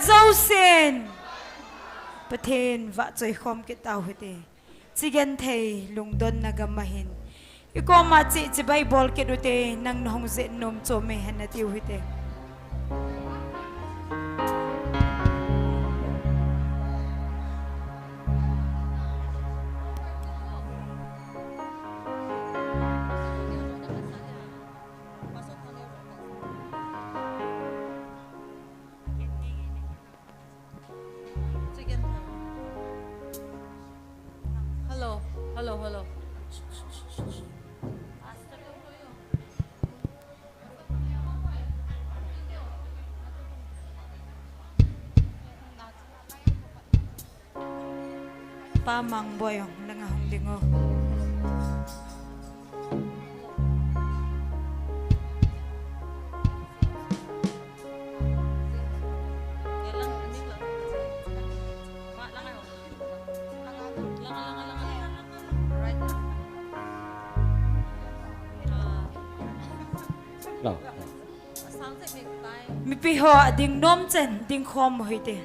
dâu xin Bà thên vạ chơi khom cái tàu hư tê Chị gen thầy lung đôn na gamahin Iko ma chị bay bol cái đu tê Nang nông dễ nôm chô mê hên na tiêu hư tê Hello. Pamang boyong nangahong dingo Mi piho ding nom chen ding khom hoi te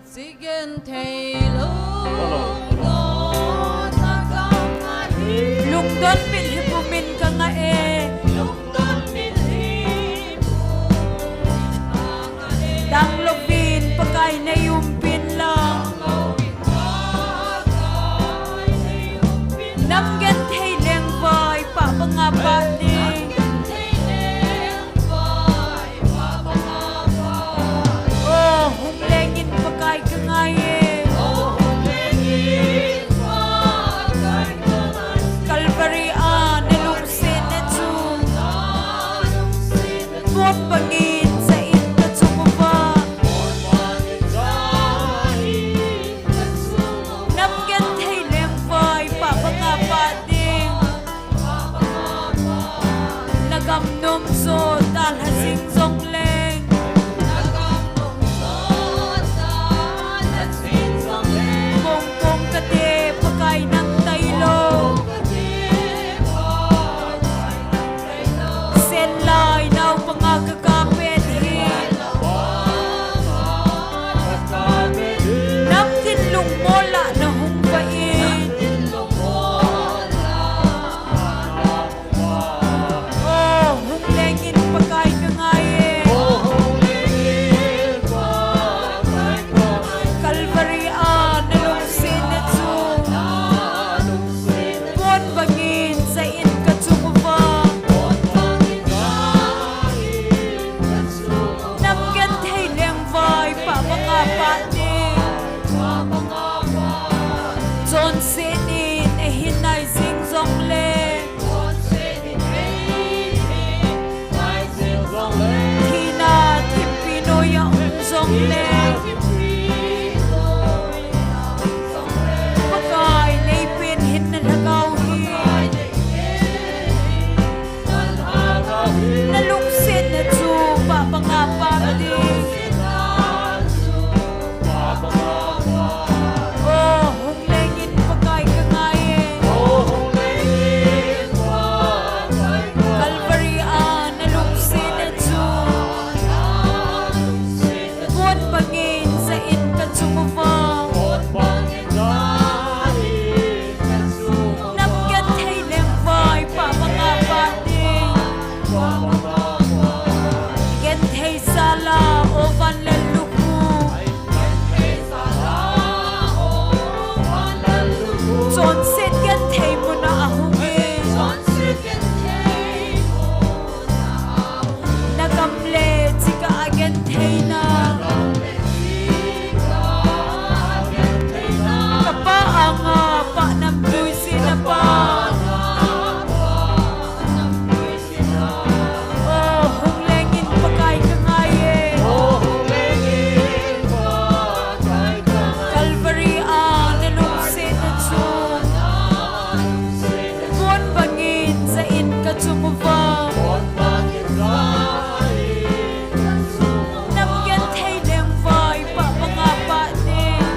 Sigen thầy lung đôn na gamahin lung don pil hipumin ka nga lung đôn min hipu dang lovin pagkay na yumpin lang nam gen thei leng vai pa mga ding oh hum lengin pagkay ka nga Calvary nalungsin na tsun buwan pangin sa inta tsumaba namgen thei leng vai pa mga ding nagam num so dal hasing zong leng kong kong kate pagkay ng taylo senlay naw pangagagapit namgin lungmola na humbain oh humlengin pagkay kangayin Calvary nalungsin at zoom buwan bangin sa inka tsumaba namgen thei leng vai pa mga ding John sinin hinay zing zong leng Hina timpino yang zong leng pagkay naipin hinalagaw nalungsin na tsu pa mga ding oh humlengin pagkay kangayin Calvary nalungsin na tsu buwan pangin sa inka tsumaba namgen thei leng vai pa mga ding gen thei sala o van laluku John sit gen thei mo na ahungin nagamle chika agen thei na kapa anga pa nam dui sina pa oh humlengin pagkay kangayin Calvary nalungsin at zoom buwan bangin sa inka tsumaba namgen thei leng vai pa mga ding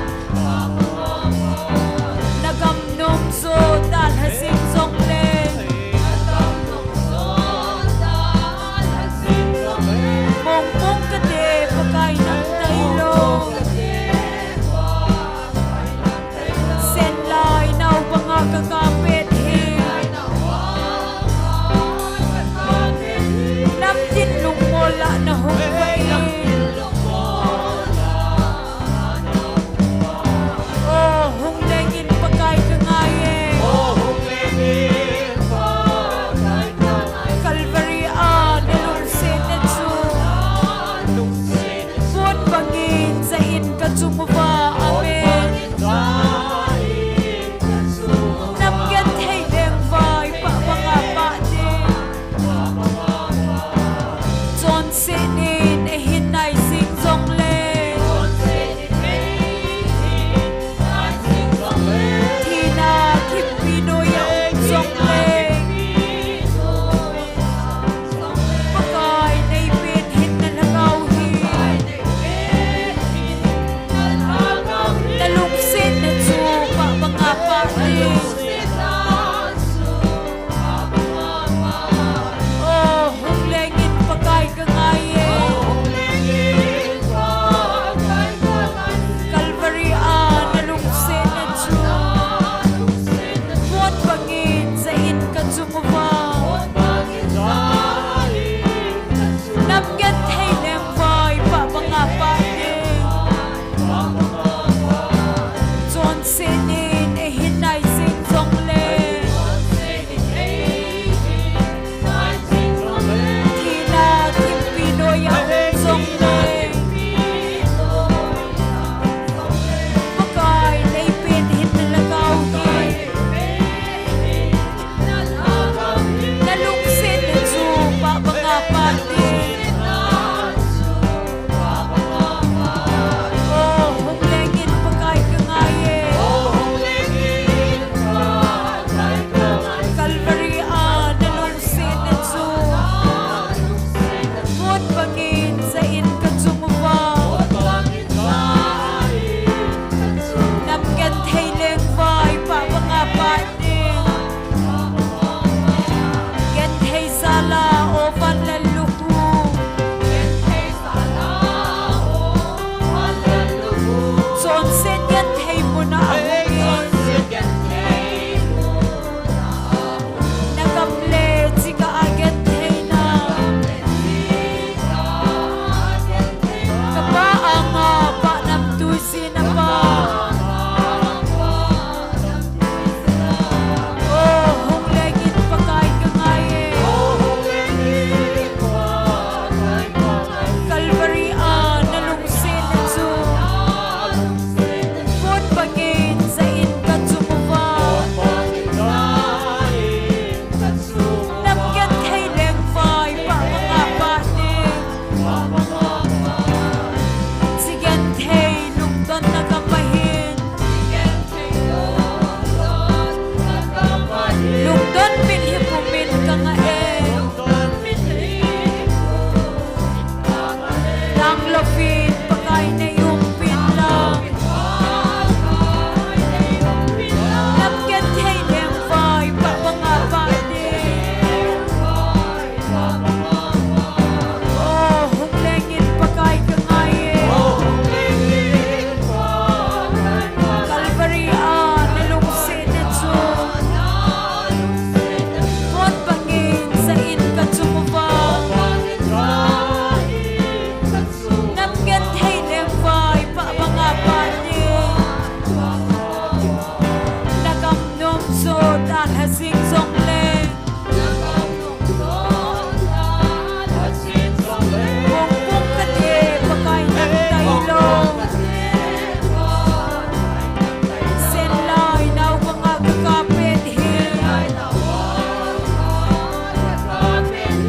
nagam nom so dal ta là riêng rộng lên Hùng bung cất ê và cài nặng tay lô Sen lai nào có ngạc cà phê hi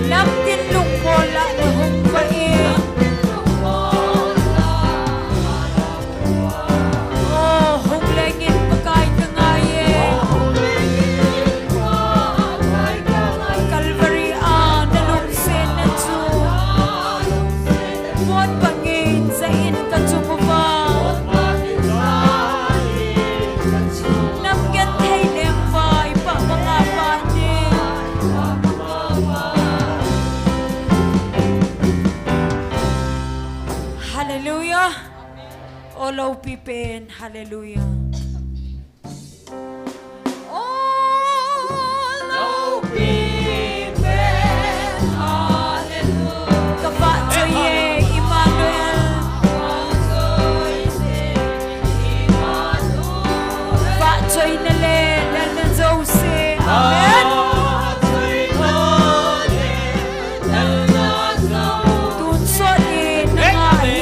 Nắm tin lục cô lạ là hùng và y Hùng lê nghìn và cài từng ai Calvary na lung sen na chu Buwan pangin sa in ka chumuva Namgan thay lem vai pa mga pani Hallelujah Olo pipen Hallelujah Kapa Joye Emmanuel Fa Joy na le Lana Jose Amen Tunso ni na nga hi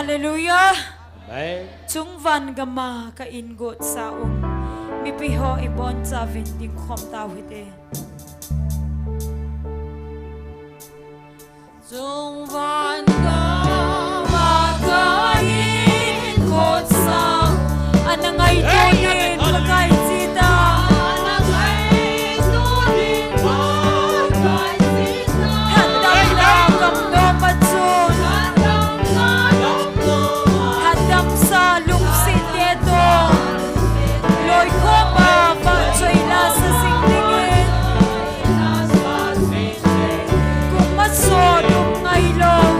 Hallelujah. Amen. Chung van gama ka ingot sa mi piho ibon sa vending khom tao hite. Dung van ka makain kot sa Anangay tunin pagkay sita. Anangay tunin pagkay sita. Handang na kamdo patsun. Handang na lungdo. Handang sa lungsit ito. Loy ko ba patsoy na sa singdingin. Kung masodong ngaylong.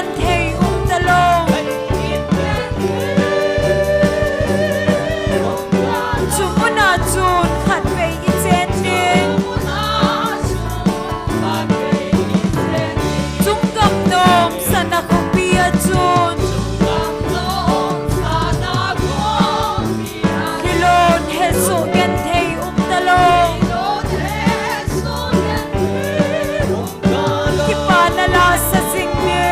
gen thei talong chumuna chun khat ve I chen ding chung kam nom sana ko pia chun hilon he so gen thei talong ki pa na la sa sing ne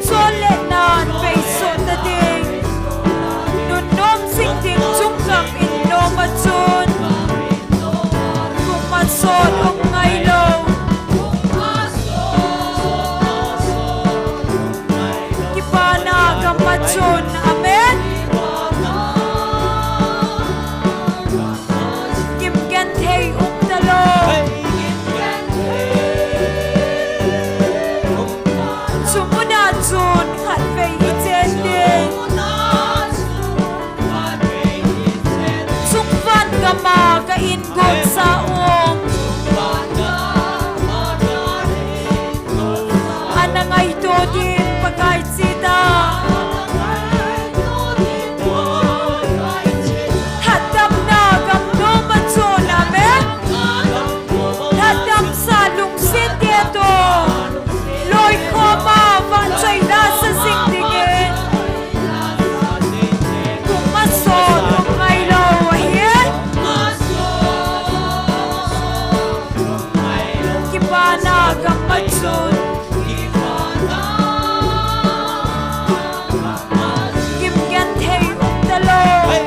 so le nan pe so ta ding nun nom sing ding chung kam in nom a chun kum ma son ong ngai lo ki pa na kam ma chun amen kim gen thei talong chumuna chun khat ve I chen ding chung van ka ma ka in gun sa anangai to din pakai sita hatam na gam no ma chun amen hatam sa lung sin dia to loi kho ma va chai na sa sing ding e kum ma so ong ngai lo he ki pa na gam ma chun kim gen thei talong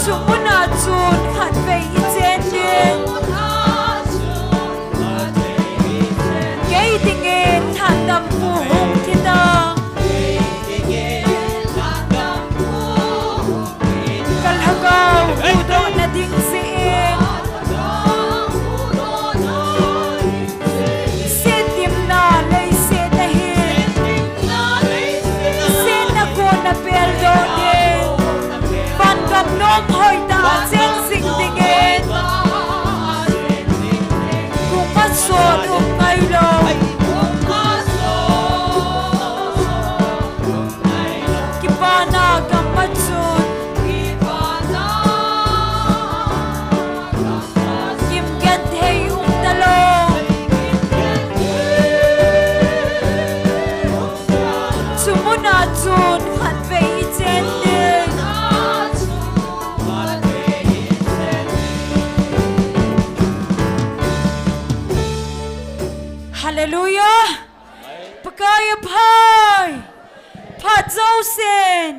chumuna chun khat ve I chen ding gei ting e than dam pu hung thi ta kal hagau u do na ding si se tim na lei se ta hi se na ko na pel do de ban gam nom hoi ta chen sing ding e kum ma so ong ngai lo ki pa na gam ma chun kim gen thei talong chumuna chun khat ve I chen ding hallelujah pakai phai phat zau sen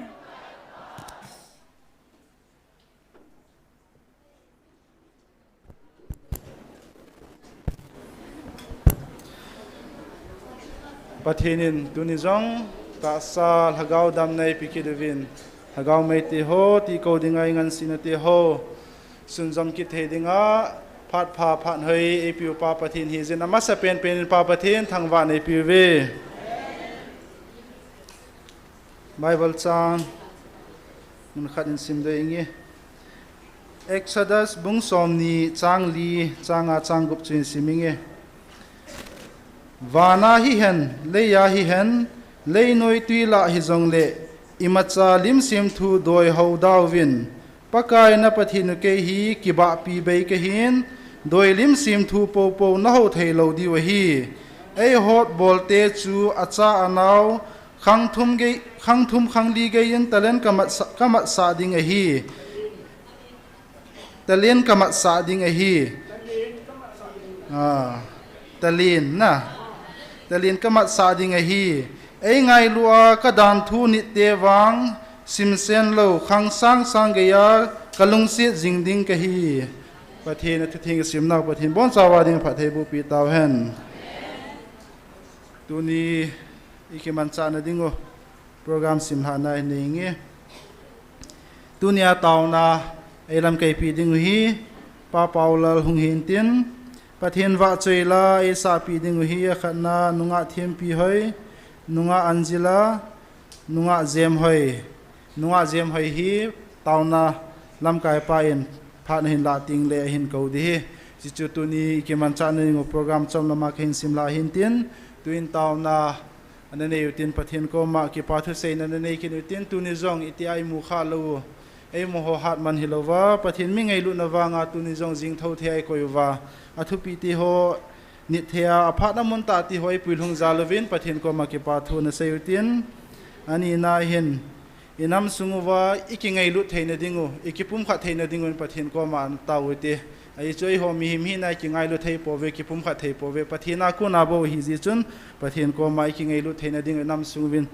Pathinin tunizong ta sa hagau dam nei pikiduvin hagau mai ti ho ti ko dingai ngan sinati ho sunjam ki the dinga phat pha phan hoi epiu pa pathin hi jin ama sa pen pen pa pathin thangwa nei piu ve Bible chan mun khat in sim de ingi Exodus bung som ni chang li changa changup chin siminge Vana hi hen leya hi hen lei noi tui la hi zong le imacha lim sim thu doi ho daw win pakai na pathinu ke hi kiba pi bei ke hin doi lim sim thu po po na ho thei lo di wa hi ei hot bolte chu acha anau khang thum khang li ge yin talen kamat sa ding a hi talen kamat sa ding a hi talin na talin kamat sa ding a hi ei ngai lua ka dan thu ni te wang sim sen lo khang sang ge ya kalung si jing ding ka hi pathin a thing sim na pathin bon chawa ding pha thei bu pi taw hen tuni ikiman cha na dingo program sim ha na ningi tunia taw na elam kai pi ding hi pa paulal hung hin tin pathin wa choila e sa pi ding hi khana nunga them pi hoi nunga anjila nunga jem hoi hi tawna lam kai pa in phan hin la ting le hin ko di si chu tu ni ke man cha nei ngo program chom lama khin simla hin tin tuin taw na anane utin pathin ko ma ki pathu sei na nei kin utin tu ni zong iti ai mu kha lo ei mo ho hat man hilova pathin mi ngei lu na wa nga tu ni zong jing tho the ai ko yuwa athu pi ti ho ni thea aphat na mon ta ti hoi puilhung zalovin pathin ko ma ki pathu na sei utin ani na hin inam sunguwa ikingai lu theina dingu ikipum kha theina dingun pathin ko ma tawute ai choi ho mi hi na kingai lu thei pove kipum kha thei pove pathina ku na bo hi ji chun pathin ko ma ikingai lu theina ding nam sungwin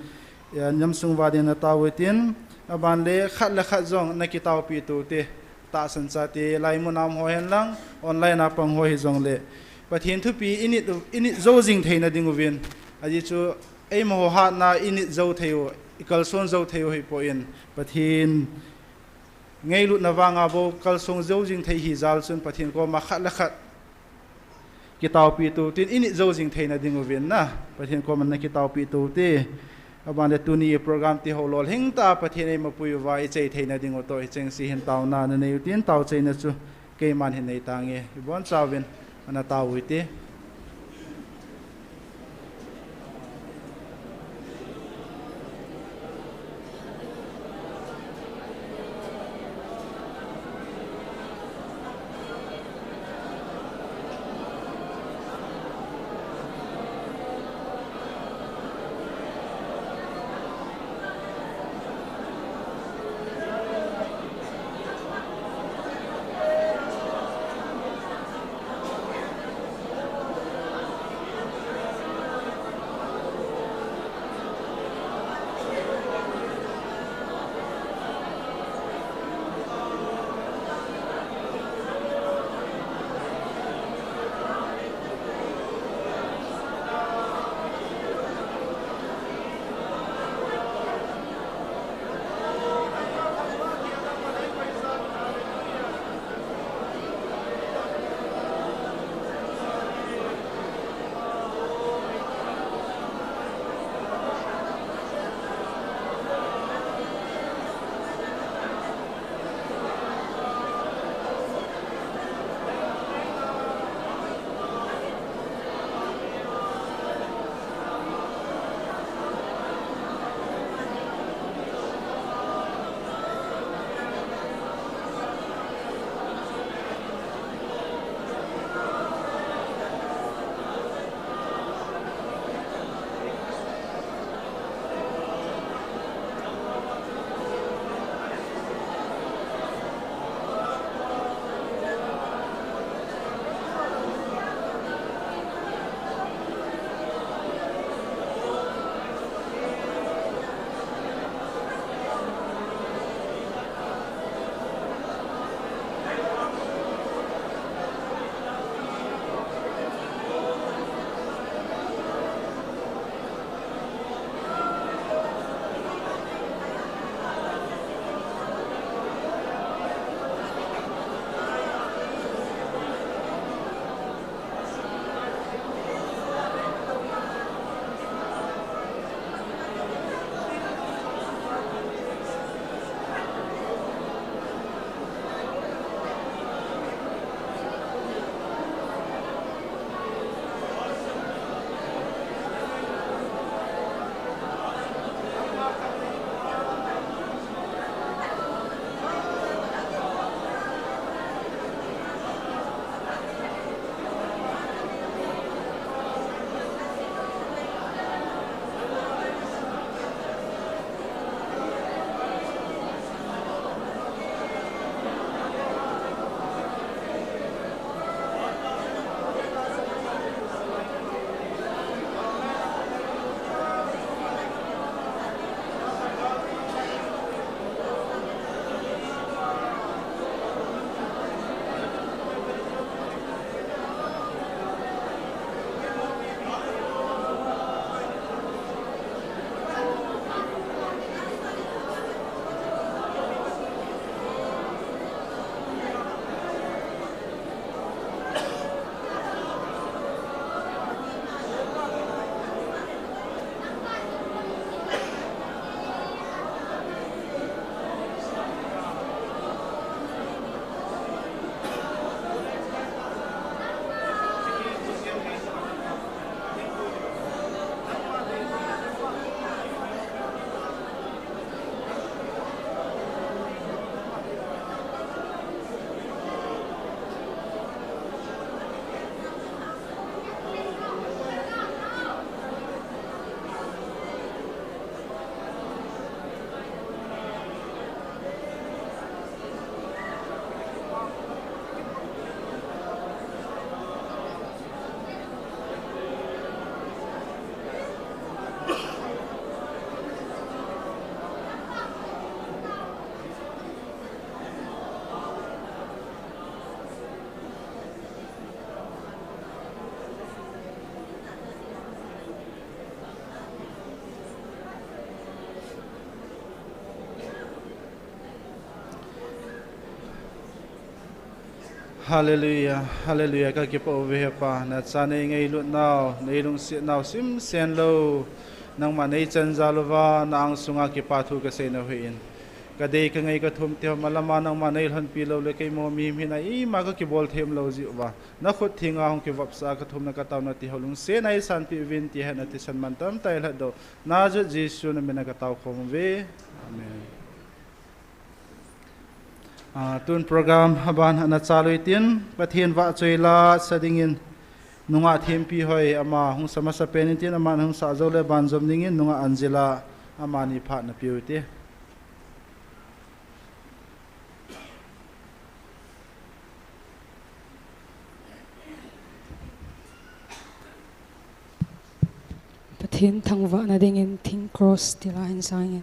nam sungwa de na tawutin aban le khat la khat jong na ki taw pi tu te ta san cha te lai mu nam ho hen lang online na pang ho hi jong le pathin thu pi init zo jing theina dingu win aji chu ei mo ha na init zo theu kalson zo theu hi po in pathin ngei lu na wanga bo kalsong zo jing thei hi zal chun pathin ko ma khat la khat ki taw pi tu tin init zo jing theina dingu win na pathin ko man na ki taw pi tu te aban le tu ni program ti ho lol hing ta pathin ei ma pui wa i chei theina dingu to i cheng si hin taw na na nei tin taw chei na chu ke man hin nei tange ibon chawin ana taw wi te Hallelujah, hallelujah. Ka kipa over pa na sana ngay lut now, nailung now sim sen lo nang manay chan zalova na ang sunga kipa thu kasi na huin. Kaday ka ngay kathum tiyo malaman ng manay han pilaw le kay mo mimhin ay maga kibol them lo zi ba. Nakot tinga hong kivapsa kathum na kataw na tiholung sen ay san pi event tihan at san mantam tayo hado. Najo Jesu na minakataw ko mo be. Amen. Tun program haban na chaloy tin pathian wa choila sadingin nunga thempi hoi ama hung samasa penintin ama hung sa jole banjom ningin nunga Angela ama ni pha na piute pathian thangwa na dingin thing cross tila in sangin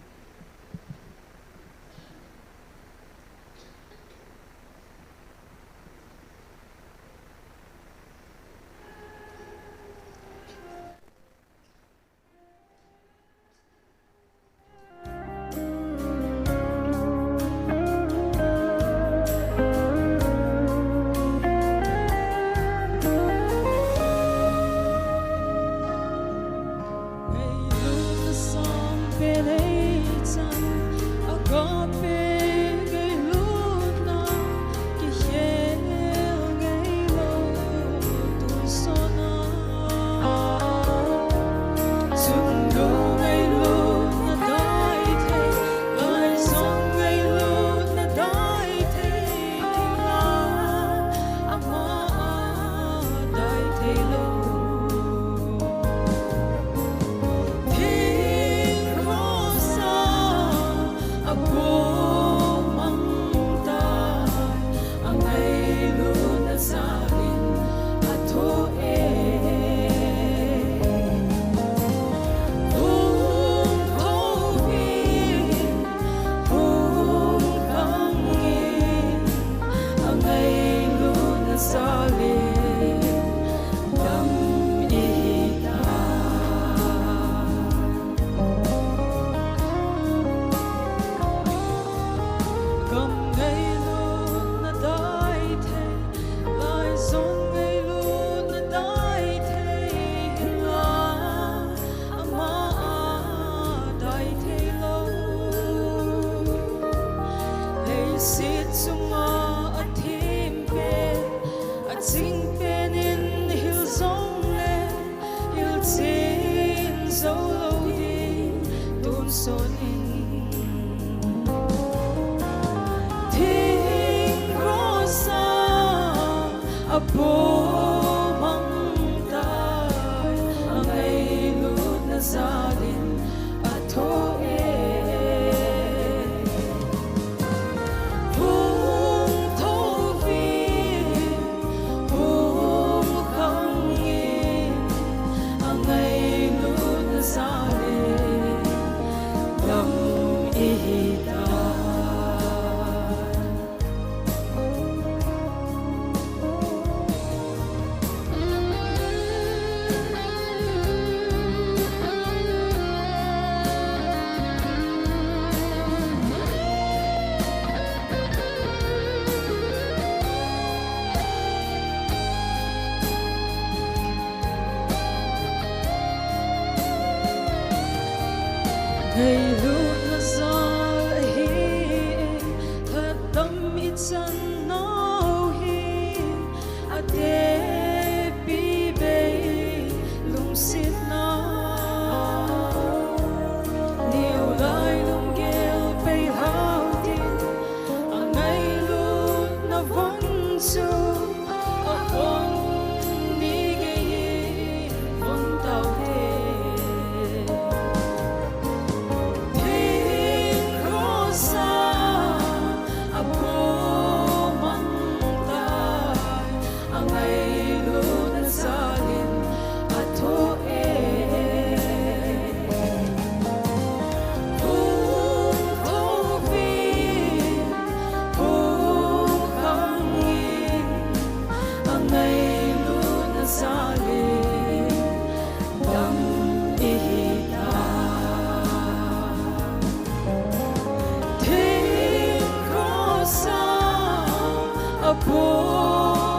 Apo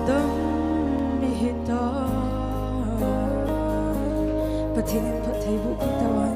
tâm mi hita pathin phat thei bu ki tawan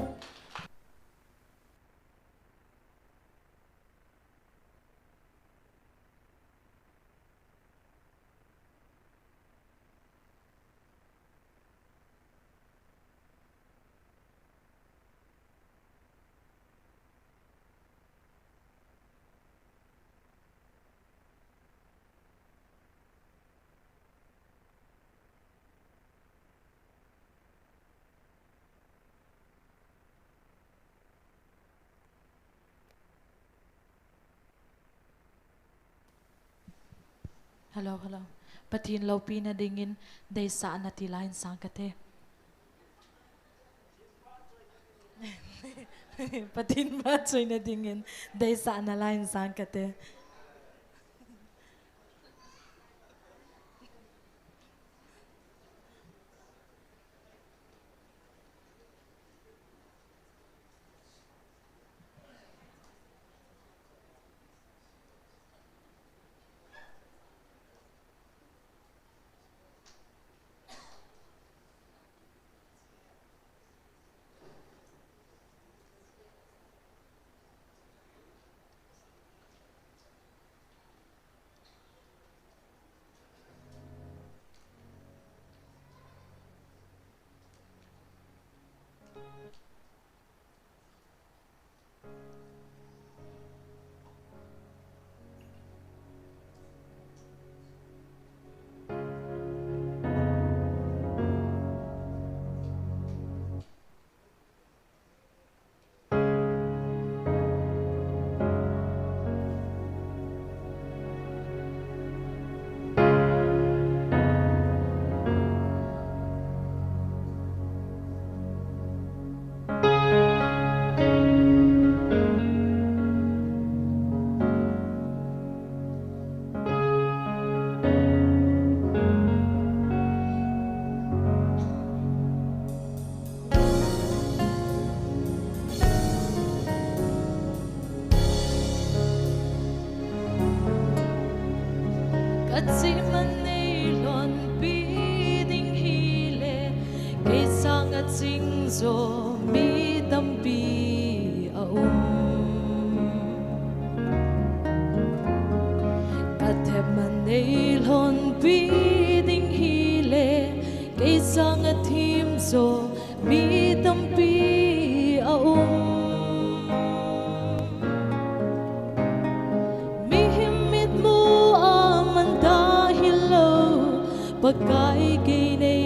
Hello, hello. Pathin lo pina dingin day sa na tilahin sangkate. Pathin ba choy na dingin day sa na lain sangkate. At si Manilon piding hile kay sang at singzo mi dampi Kateb Manilon piding hile kay sang at himzo mi dampi pagkai kay nay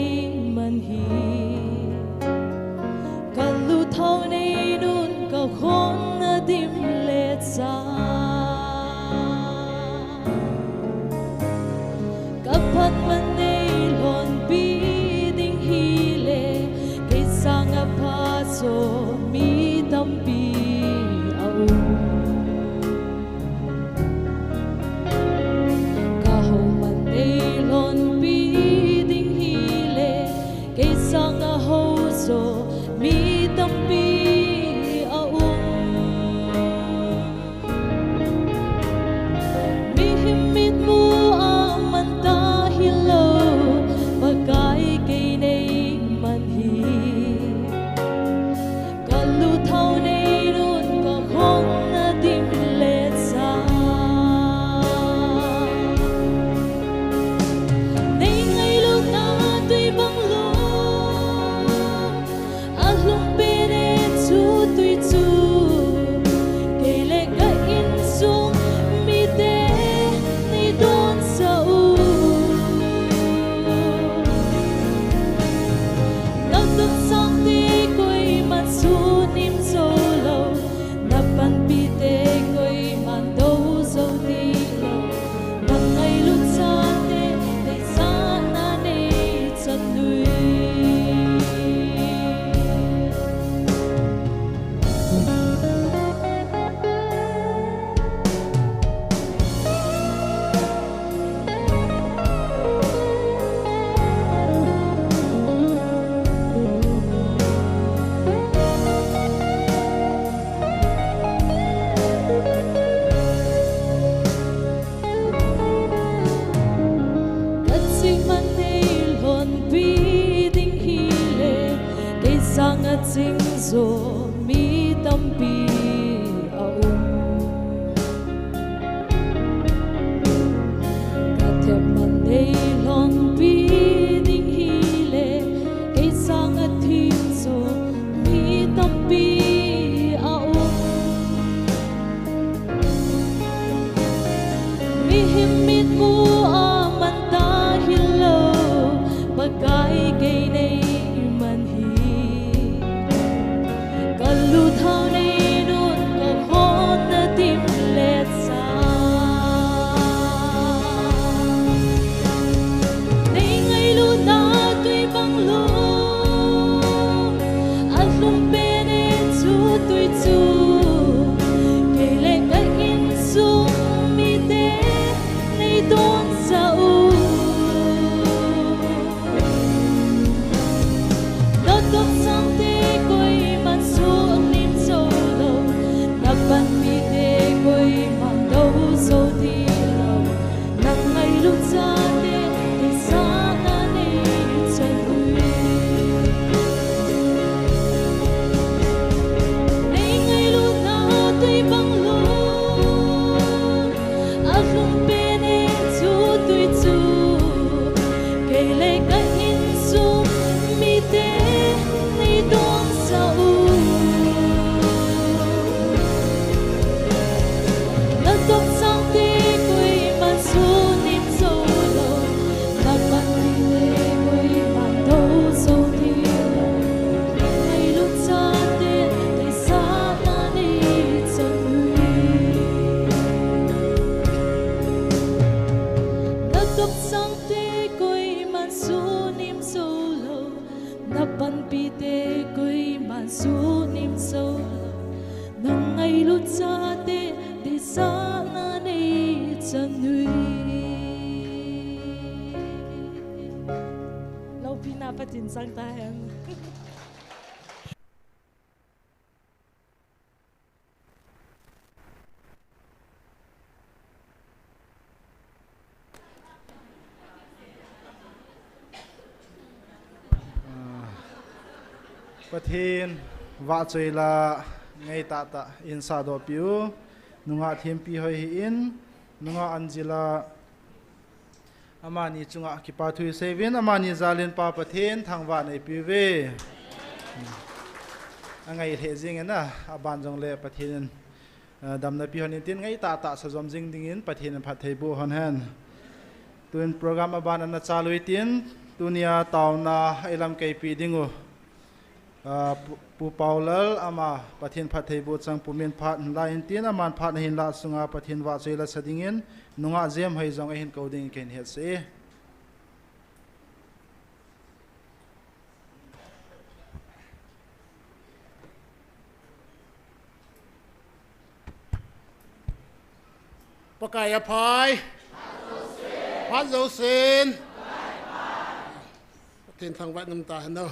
manhi kalutaw nay nun kahon na dimlet sa kapat manilon biding hile kay sanga paso mi dampi kaho manilon a ching zo mi tampi a ka thep man nei long pi ding hi le ke sang a thin zo mi tampi a mi him mit mu a man ta hillo bagai ke nei man hi kalu thau nei nun ka hon na tim let sa nei ngai lu na tui bang lu a lum pe ne chu tui chu ke le ka in sum mi te nei don sa u Not of something koi man su nim so lo na ban mi te koi man do so di lo nang ngai lu cha te ti sa na ne chan hui nei ngai lu na tui bang lu a lum pe ne chu tui chu ke le ka in sum mi te nei don sa u na top sang te koi man su nim so lo na ban mi te koi man do so di lo nei lu cha te te sa na nei chan hui na top sang te koi man su nim so lo na ban pi te koi man su nim so lo nang ngai lu cha te te sa na nei chan hui lo pi na pa tin sang ta hen Pathin wa choi la ngai ta ta in sa do piu nunga them pi hoi hi in nunga anjila amani chunga ki pa thui sevin amani zalin pa pathin thangwa nei pi ve angai the jing na aban jong le pathin damna pi hon tin ngai ta ta sa jom jing ding in pathin phat thei bu hon han tuin program aban na chalui tin tunia tauna elam kai pi dingu pu paulal ama pathin phathei bu chang pumin phat la in tin aman phat hin la sunga pathin wa chela sadingin nunga jem hai jong hin coding ken het se Pakaya phai Phat dấu xin Thiên thằng vạn nằm ta hẳn đâu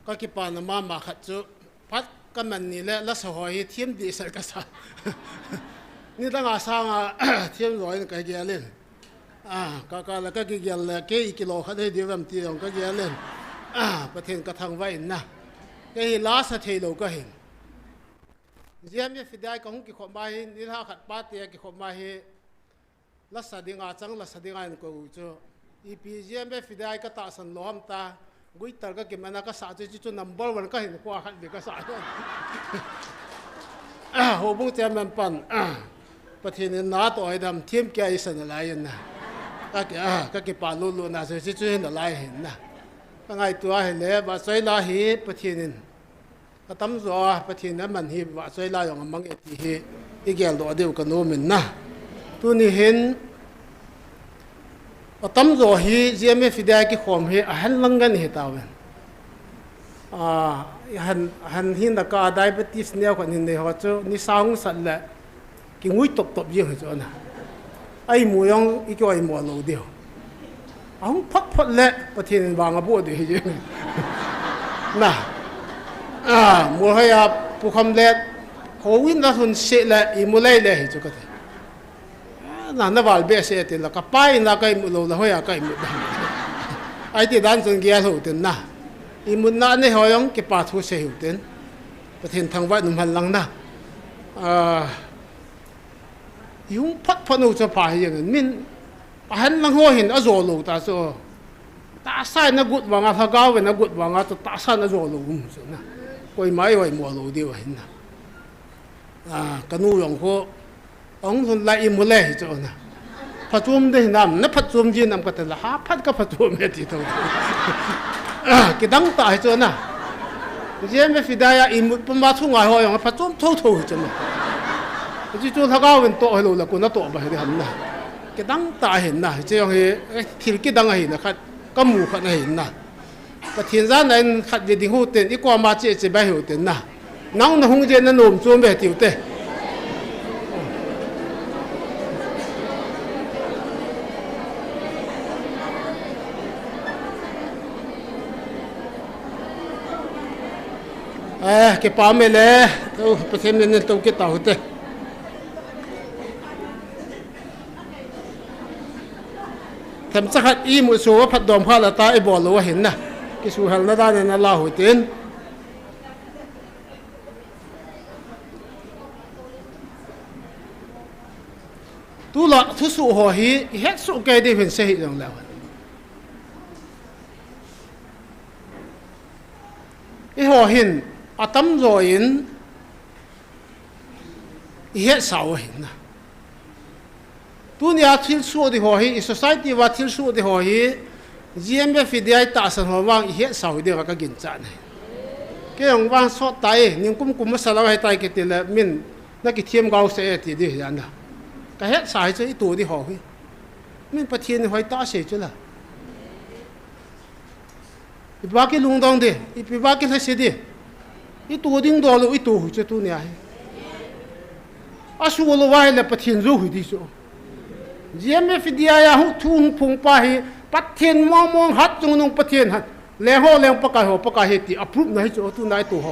Các kỳ bà nằm mà khát chú Phat cái mình nì lẽ lá sổ hỏi thiên đi sẵn cả sẵn Nì ta ngà sang thiên rồi cái kia lên Các là cái kia là cái kilo khát hay điều làm tiền cái kia lên Bà thiên cái thằng vạn nà cái lá sa thầy lâu cái hình Diêm như phía đại có hông kỳ khổ mai hình Nì thà khát bát tìa kỳ khổ mai hình Lá sa đi ngà chẳng lá sa đi ngà hình cầu chú Ý bì diêm như phía đại cái tạ sẵn lô hâm ta Gui tar ka kimana ka sa chu number 1 ka hin ko khat de ka sa ho bung te man pan pathin na to idam thim kya isan lai na ka ki pa lu lu na se chu hin lai hin na ka ngai tua he le ba soi la hi pathin ka tam zo pathin na man hi ba soi la yong mang eti hi i gel do de ka no min na tu ni hin Tâm rồi hi GMA Fidai cái khom hi han langan hi tawen han hin da ka diabetes ne ko nin ne ho chu ni sang sat la ki ngui top top ji ho chu na ai mu yong i ko ai mo lo dio ang phak phot le pathin wang bu de hi ji na mu ha ya pu kham le ho win da hun se la i mu lai le hi chu ka na wal be se te la ka pai na kai mu lo la hoya kai mu ai ti dan chung gia ho ten na i mun na ne hoyong ke pa thu se hu ten pathin thang wa num hal lang na yung phat phanu cha pa yang min han lang ho hin a zo lo ta so ta sai na gut wanga tha gaw na gut wanga to ta sa na zo lo um so na koi mai wai mo lo di wa hin na kanu yong ho ông thôn lại im lệ chỗ na phát chôm đây nằm nó phát chôm gì nằm cái tên là há phát cái phát chôm hết thì thôi cái đắng tại chỗ na cái em phải đây im một bữa mà thu ngoài hồi ông phát chôm thâu thâu chỗ na cái chỗ thằng cao bên tổ rồi là cô nó tổ bài thì hẳn na cái đắng tại hiện na chứ ông ấy thì cái đắng hiện na khát cái mù khát này hiện na cái thiên gia này khát gì thì hốt tiền ít qua mà chỉ bài hiểu tiền na nóng nó không tiền nó nôm chôm về tiểu tệ cái pa mẹ lẽ tôi phải xem nên tôi cái tàu thế thầm chắc hạt y một số phát động pha là ta ai bỏ lúa hiện nè cái số hàng nó ra nên nó lao hồi tiền tu lọ tu số họ hi hết số cái đi hiện xây dựng lại cái họ hiện tâm rồi in hết sáu hiện na tu nhà thiếu số thì họ hi society và thiếu số thì họ hi GMF FDI ta sản họ vang hết sáu thì cái kinh trạng này cái ông vang sót tay nhưng cũng mất sao hay tay cái tiền là mình nó cái thiêm gạo sẽ thì đi ra na cái hết sáu cho ít tuổi thì họ hi mình phát hiện hỏi ta sẽ chứ là ba cái lung dong đi ba cái là sẽ đi ít tuổi đinh đó là ít tuổi cho tu nhà à số lo vay là phát hiện rồi đi số GMF đi à hút thun phung pa hi phát hiện mong hát trong nông phát hiện hát lẽ ho lẽ bác cái hết thì approve này cho tu này tu họ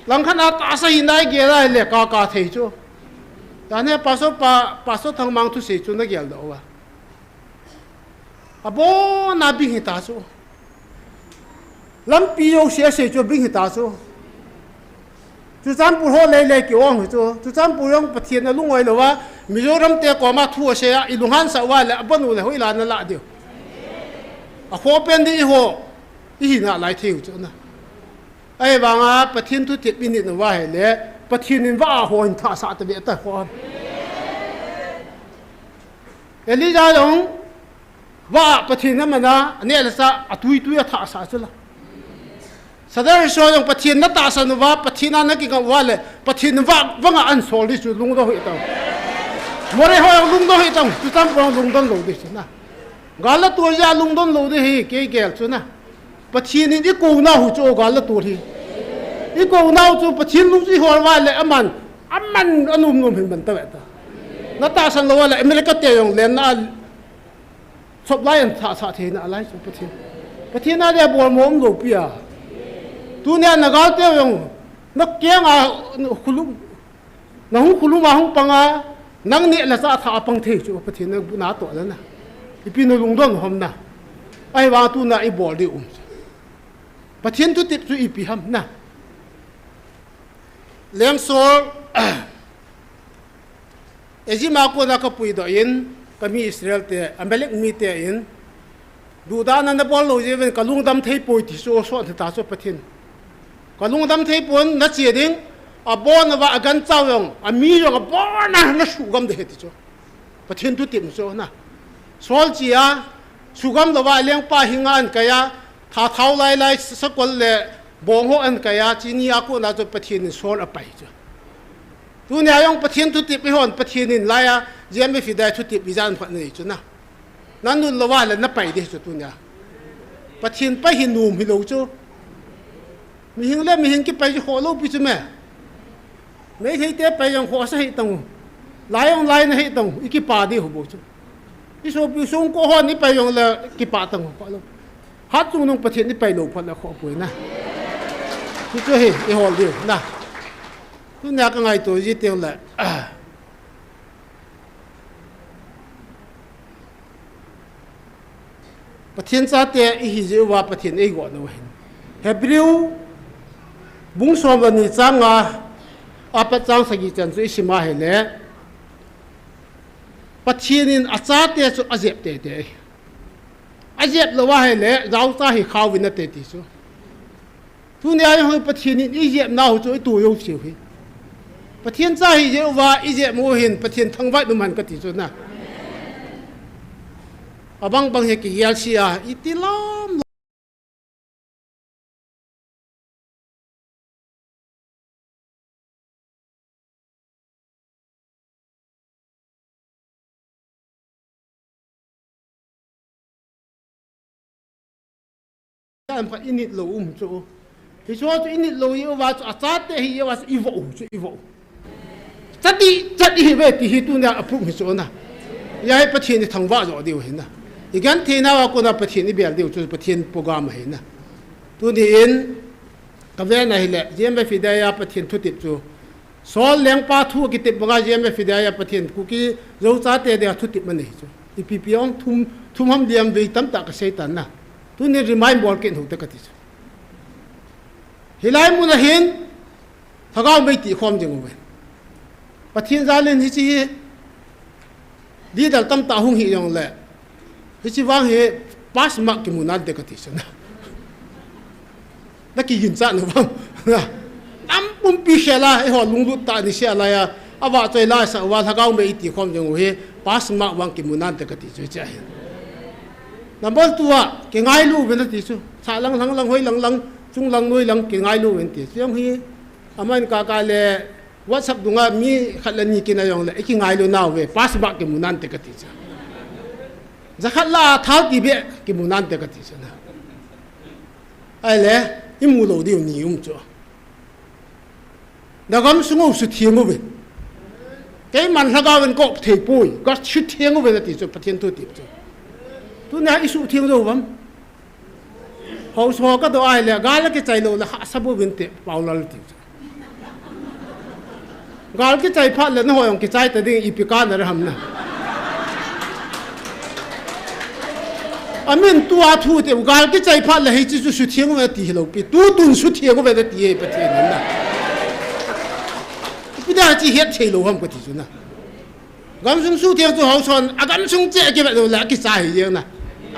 lăng khăn ta sai này kia là lẽ cả thấy cho anh ấy pa số thằng mang tu sẽ cho nó kia đâu à bố na bị người ta số lắm piêu sẽ cho bị người ta số chú chăm bù hồ lấy kiểu ông chú chăm bù ông bát thiên là lúc ngoài là Mizoram te qua mà thua sẽ ilungan sa wa là bận rồi hoi là nó lạ điều à khó bên đi hồ đi na lại theo cho na ai vàng à bát thiên tu tiết bin nó wa lẽ bát thiên nên wa hồ hình thả sa tự biết ta khó lý do dong wa bát thiên mà na anh là sa tui thả sa chứ là sadar so yung pathin na ta sa nuwa pathina na ki ka wale pathin wa wanga an sol di chu lung do hi taw more ho lung do hi taw tu tam pro lung don lo di na gala tu ja lung don lo di hi ke gel chu na pathin ni ko na hu chu gala tu hi i ko na chu pathin lung ji hor wale aman anum num hin ban ta ta na ta san lo wale america te yung len na sop lai an tha sa the na lai chu pathin na dia bol mom lo pia tu nia na gal te yong na kyang a khulum na hu khulum ma hung panga nang ni la sa tha pang the chu pathin na to la na ipi no lung don hom na ai wa tu na i bol di pathin tu tip chu ipi ham na leng sol ejima ko na ka pui do in kami Israel te amelek mi te in du da na na bol lo je ven kalung dam thei poi ti so ta so pathin kalung dam thei pon na che ding a bon wa agan chaw yong a mi yong a bon na su gam de ti cho pathin tu tim so na sol chi a su gam lo wa leng pa hinga an kaya tha thau lai sakol le bong ho an kaya chi ni a ko na cho pathin sol a pai cho tu nya yong pathin tu tip hon pathin in lai a jem me fi dai tu tip bizan phat nei cho na nan nu lo wa le na pai de cho tu nya pathin pa hin num hi lo cho mi hing le mi hing ki pai ho lo pi chu me me thei te pai yang ho sa hi tong lai na hi tong iki pa di ho bo chu i so pi song ko ho ni pai yong le ki pa tong pa lo hat chu nong pathin ni pai lo phat la kho pui na chu chu hi i hol di na tu nhà cái ngày tuổi gì tiêu lệประเทศชาติอีหิจิว่าประเทศเอกว่าโน้นเฮบริวบุ้งสมบัติจังอาปัจจังสกิจันทร์อิชิมาเฮเลประเทศนี้อาจารย์เตะสุอาเจ็บเตะอาเจ็บเราว่าเฮเลเราจะให้เขาวินาเตะที่สุทุนยาให้ประเทศนี้อีเจ็บน่าหัวใจตัวยงเสียวเหประเทศชาติเจว่าอีเจ็บโมเห็นประเทศทั้งวัดมันก็ที่สุดนะabang he ki yal sia itilam kan pa init lo chu hi so tu init lo yi wa cha te hi wa ivo chati he ve ti hi tu na apung hi so na ya he pathin ni thangwa zo diu hin na igan thina wa ko na pathin ni bel diu chu pathin program hin na tu ni in ka ve na hi le jem be fidaya pathin thu tip chu sol leng pa thu ki tip ba jem be fidaya pathin ku ki zo cha te de thu tip man ni chu ipp ong thum ham diam ve tam ta ka seitan na tu ni remind bol ken hu ta ka ti chu hilai mu na hin thagaw be ti khom jeng we pathin zalen hi chi đi dal tam ta hung hi yong le hi chi wang he pas mak ki munan de ka ti sana na ki yin cha no bang am pum pi khela e ho lung lu ta ni sia la ya awa choi la sa wa thagaw me ti khom jong he pas mak wang ki munan de ka ti chu cha he number 2 ke ngai lu ben ti chu cha lang hoi lang chung lang noi lang ke ngai lu ben ti yong hi aman ka le WhatsApp dunga mi khalani kinayong le iki ngai lo naw we pas ba ke munan te kati cha zakhala thal ki be ke munan te kati cha na ai le imu lo di ni um cho da gam sungo su thieng we ke man thaga wen ko thei pui ko chu thieng we ti chu pathian tu ti chu tu na isu thieng do bam ho so ka do ai le ga la ke chai lo la ha sabu bin te paulal ti gal ki chai phat le na hoyong ki chai ta ding ipika na ram na amin tua thu te gal ki chai phat le hi chi su thieng we ti lo pi tu tun su thieng we de ti e pa the na pi da chi het chei lo ham ko ti su na gam sung su thieng chu hau chon a gam sung che ke lo la ki chai yeng na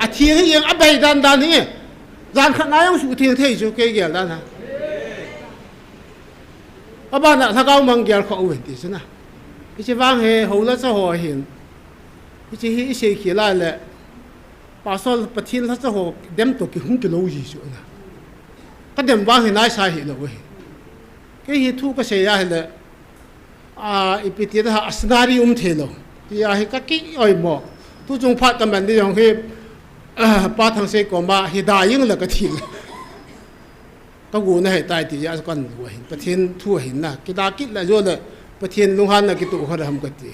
a thieng yeng a bai dan dan ni zan khat na yong su thieng thei chu ke gel da na abana thagaw mangyal kho wen ti sana ichi wang he hola cha ho hin ichi hi se khila le pasol pathil la cha ho dem to ki hung ki lo ji su na ka dem wang he nai sa hi lo we ke hi thu ka se ya le a ipiti da asnari thelo ti ya he ka ki oi mo tu chung phat tam ban de yong he pa thang se ko ma hi da ying la ka thiก็กูนะให้ตายที่ยาสกันด้วยประเทศทั่วเห็นนะกิดากิดละโยนเลยประเทศลุงฮันนะกิตุเขาทำกันดี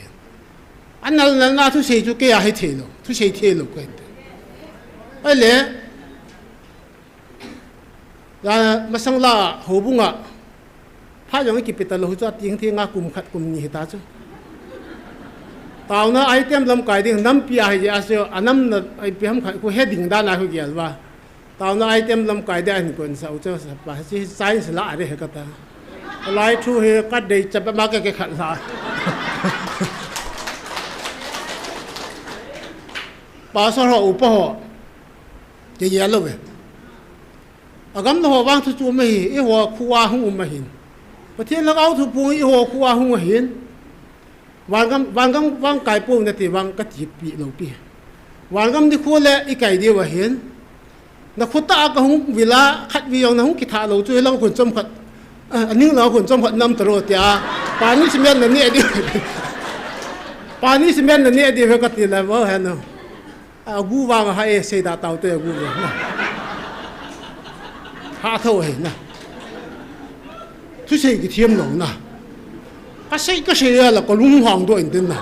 อันนั้นน่าทุเสียจุกเกียให้เทโลทุเสียเทโลกันไอ้เล่ยามาสังลาหัวบุ้งอ่ะพายองกิปิตาโลหุจัดยิงที่งากุมขัดกุมนี่ตาจ้ะตาวนะไอเทมลำไก่ดิ่งน้ำปีอาให้ยาเสียวอันน้ำน่ะไอปีห้ำไข่กูเฮดิ่งด้านไหนกูเกี่ยวว่าตาวน้าไอเทมลำไก่ได้คนสาวเจ้าสับปะที่ไซส์ละอะไรก็ตาไล่ทูเฮกัดเดย์จะไปมาแก่ขัดละปาสระอุปหัวจะเยอะเลยอากำลังหัววางทุจูไม่เห็นหัวคู่ว่าหูไม่เห็นประเทศเราเอาทุพุงหัวคู่ว่าหูเห็นวางไก่ปูนาทีวางกระติบปีเราปีวางกำที่คู่เละอีไก่เดียวเห็นนักขุดตากระหงเวลาขัดวิยองนักหงกิถาเราช่วยเราคนจมขัดอันนี้เราคนจมขัดน้ำตลอดจ้าป่านนี้สิเมนนี่เดียวป่านนี้สิเมนนี่เดียวก็ตีแล้วว่าเห็นเนาะกูวางให้เสดาเต่าเตะกูเลยนะหาเท่าเห็นนะทุกสิ่งที่เทียมหลงนะก็เสียแล้วก็ลุ่มห่างด้วยนิดนะ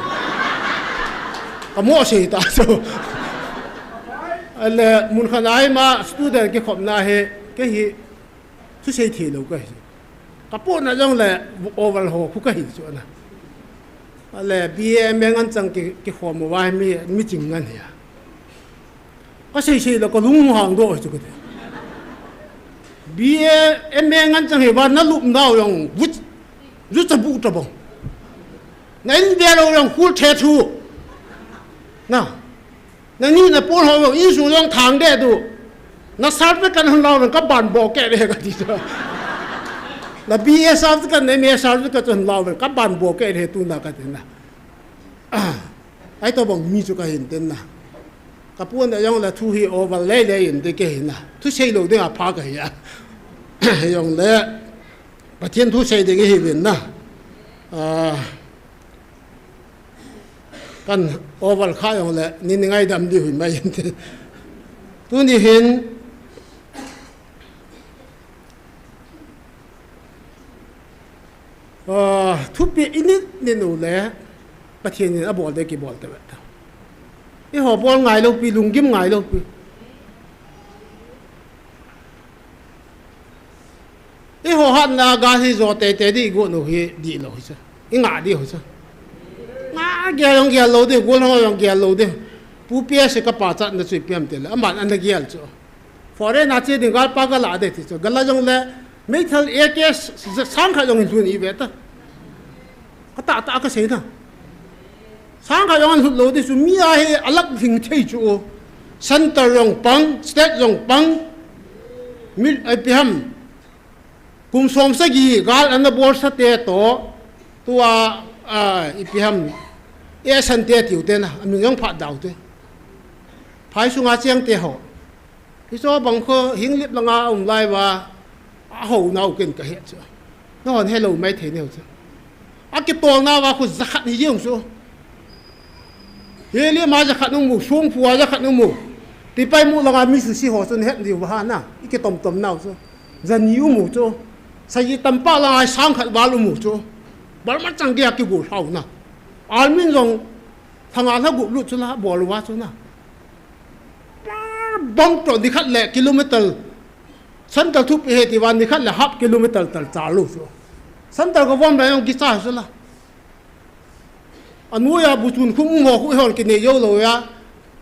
ก็มั่วเสียตาโซ่อะไรมุนขนาดมาสตูดิโอเก็บขอบหน้าเฮก็เฮทุกสิ่งที่เราก็เห็น kapo na jong le oval ho khu ka hi chu na ale bm ngan chang ki khom wa mi ching ngan ya ka sei lo ko lung hang do chu ka bm ngan chang he wa na lu ngao yong vu cha bu ta bong nãy giờเรายังพูดเททูนะนั่นนี่นะพูดเขาบอกอิสุลองทางได้ดูนะสารไปกันของเราเนี่ยก็บานบอกแก่เลยกันทีเดียวนะบีเอสารไปกันในเมียสารไปกันของเราเนี่ยก็บานบอกแก่เลยตัวนักกันนะไอ้ตัวบอกมีจุกเห็นเด่นนะกับพวกเนี่ยยังละทุฮีโอวันเล่เห็นได้แก่เห็นนะทุกเช้าเราได้อาพากันyaยังเลยประเทศทุกเช้าได้เห็นนะกันโอวัลข้าอย่างละนี่ง่ายดำดีหุ่นไม่เห็นตัวนี้เห็นทุบปีอินิดนี่หนูเลยประเทศนี้บอลได้กี่บอลแต่แบบไอ้หัวบอลง่ายลูกปีลุงกิ้มง่ายลูกปีไอ้หัวหันนากาที่จอดเตะดีกว่าหนูเฮดีเลยใช่ไอ้ง่ายดีใช่แกยังแกโลดิกูน้องยังแกโลดิผู้เปียสิกับป้าจัดนั่นสุดเปียมเตลอันมันอันนั้นแกลจ้ะฟอร์เรนอาเจดิงกัลปากลาเดติจ้ะกัลลาจงเลยไม่ทันเอเกสสังขารยังหุ่นอีเวต้าก็ตาก็เสียนะสังขารยังหุ่นโลดิสุมีอะไรอัลลักทิ้งเทจูเซ็นเตอร์ยังปังสเตทยังปังมิลไอพิฮัมกุมสมสกีกัลอันนั้นบอลสเตโตตัวอีพิฮัมสันเตียติวเตนะมียังผัดดาวเตภายสุงอาเจียงเตหอที่โซ่บางคนหิงลิบลังอาอุ่มไล่ว่าหูน่าเกินกระเหตุจ้ะนอนให้เราไม่เทเนี่ยจ้ะอากิตัวน่าว่าคุณจะขัดนี่ยิ่งสู้เฮ้ยเรียมาจะขัดนุ่งหมูช่วงผัวจะขัดนุ่งหมูตีไปมูลังอามีสื่อสีหัวจนเห็นดีว่าน่ะอีกต่อมน่าจ้ะจะนิ้วหมูจ้ะใส่ตั้มป้าลังอาสังขัดวาลุหมูจ้ะบอลมันจังเกียกิบุเท่าน่ะอันมินจงทางานถ้ากุลุจุละบอลว่าจุนะบังตรดิขัดแหละกิโลเมตรฉันจะทุบเหตุวันดิขัดแหละ1/2 กิโลเมตรต่อจ่าลูกจุฉันจะก็วันไปยังกิจการจุละอันนู้นยาบุจุนคุ้มหัวคุ้มหัวกินเนยโยเลยอะ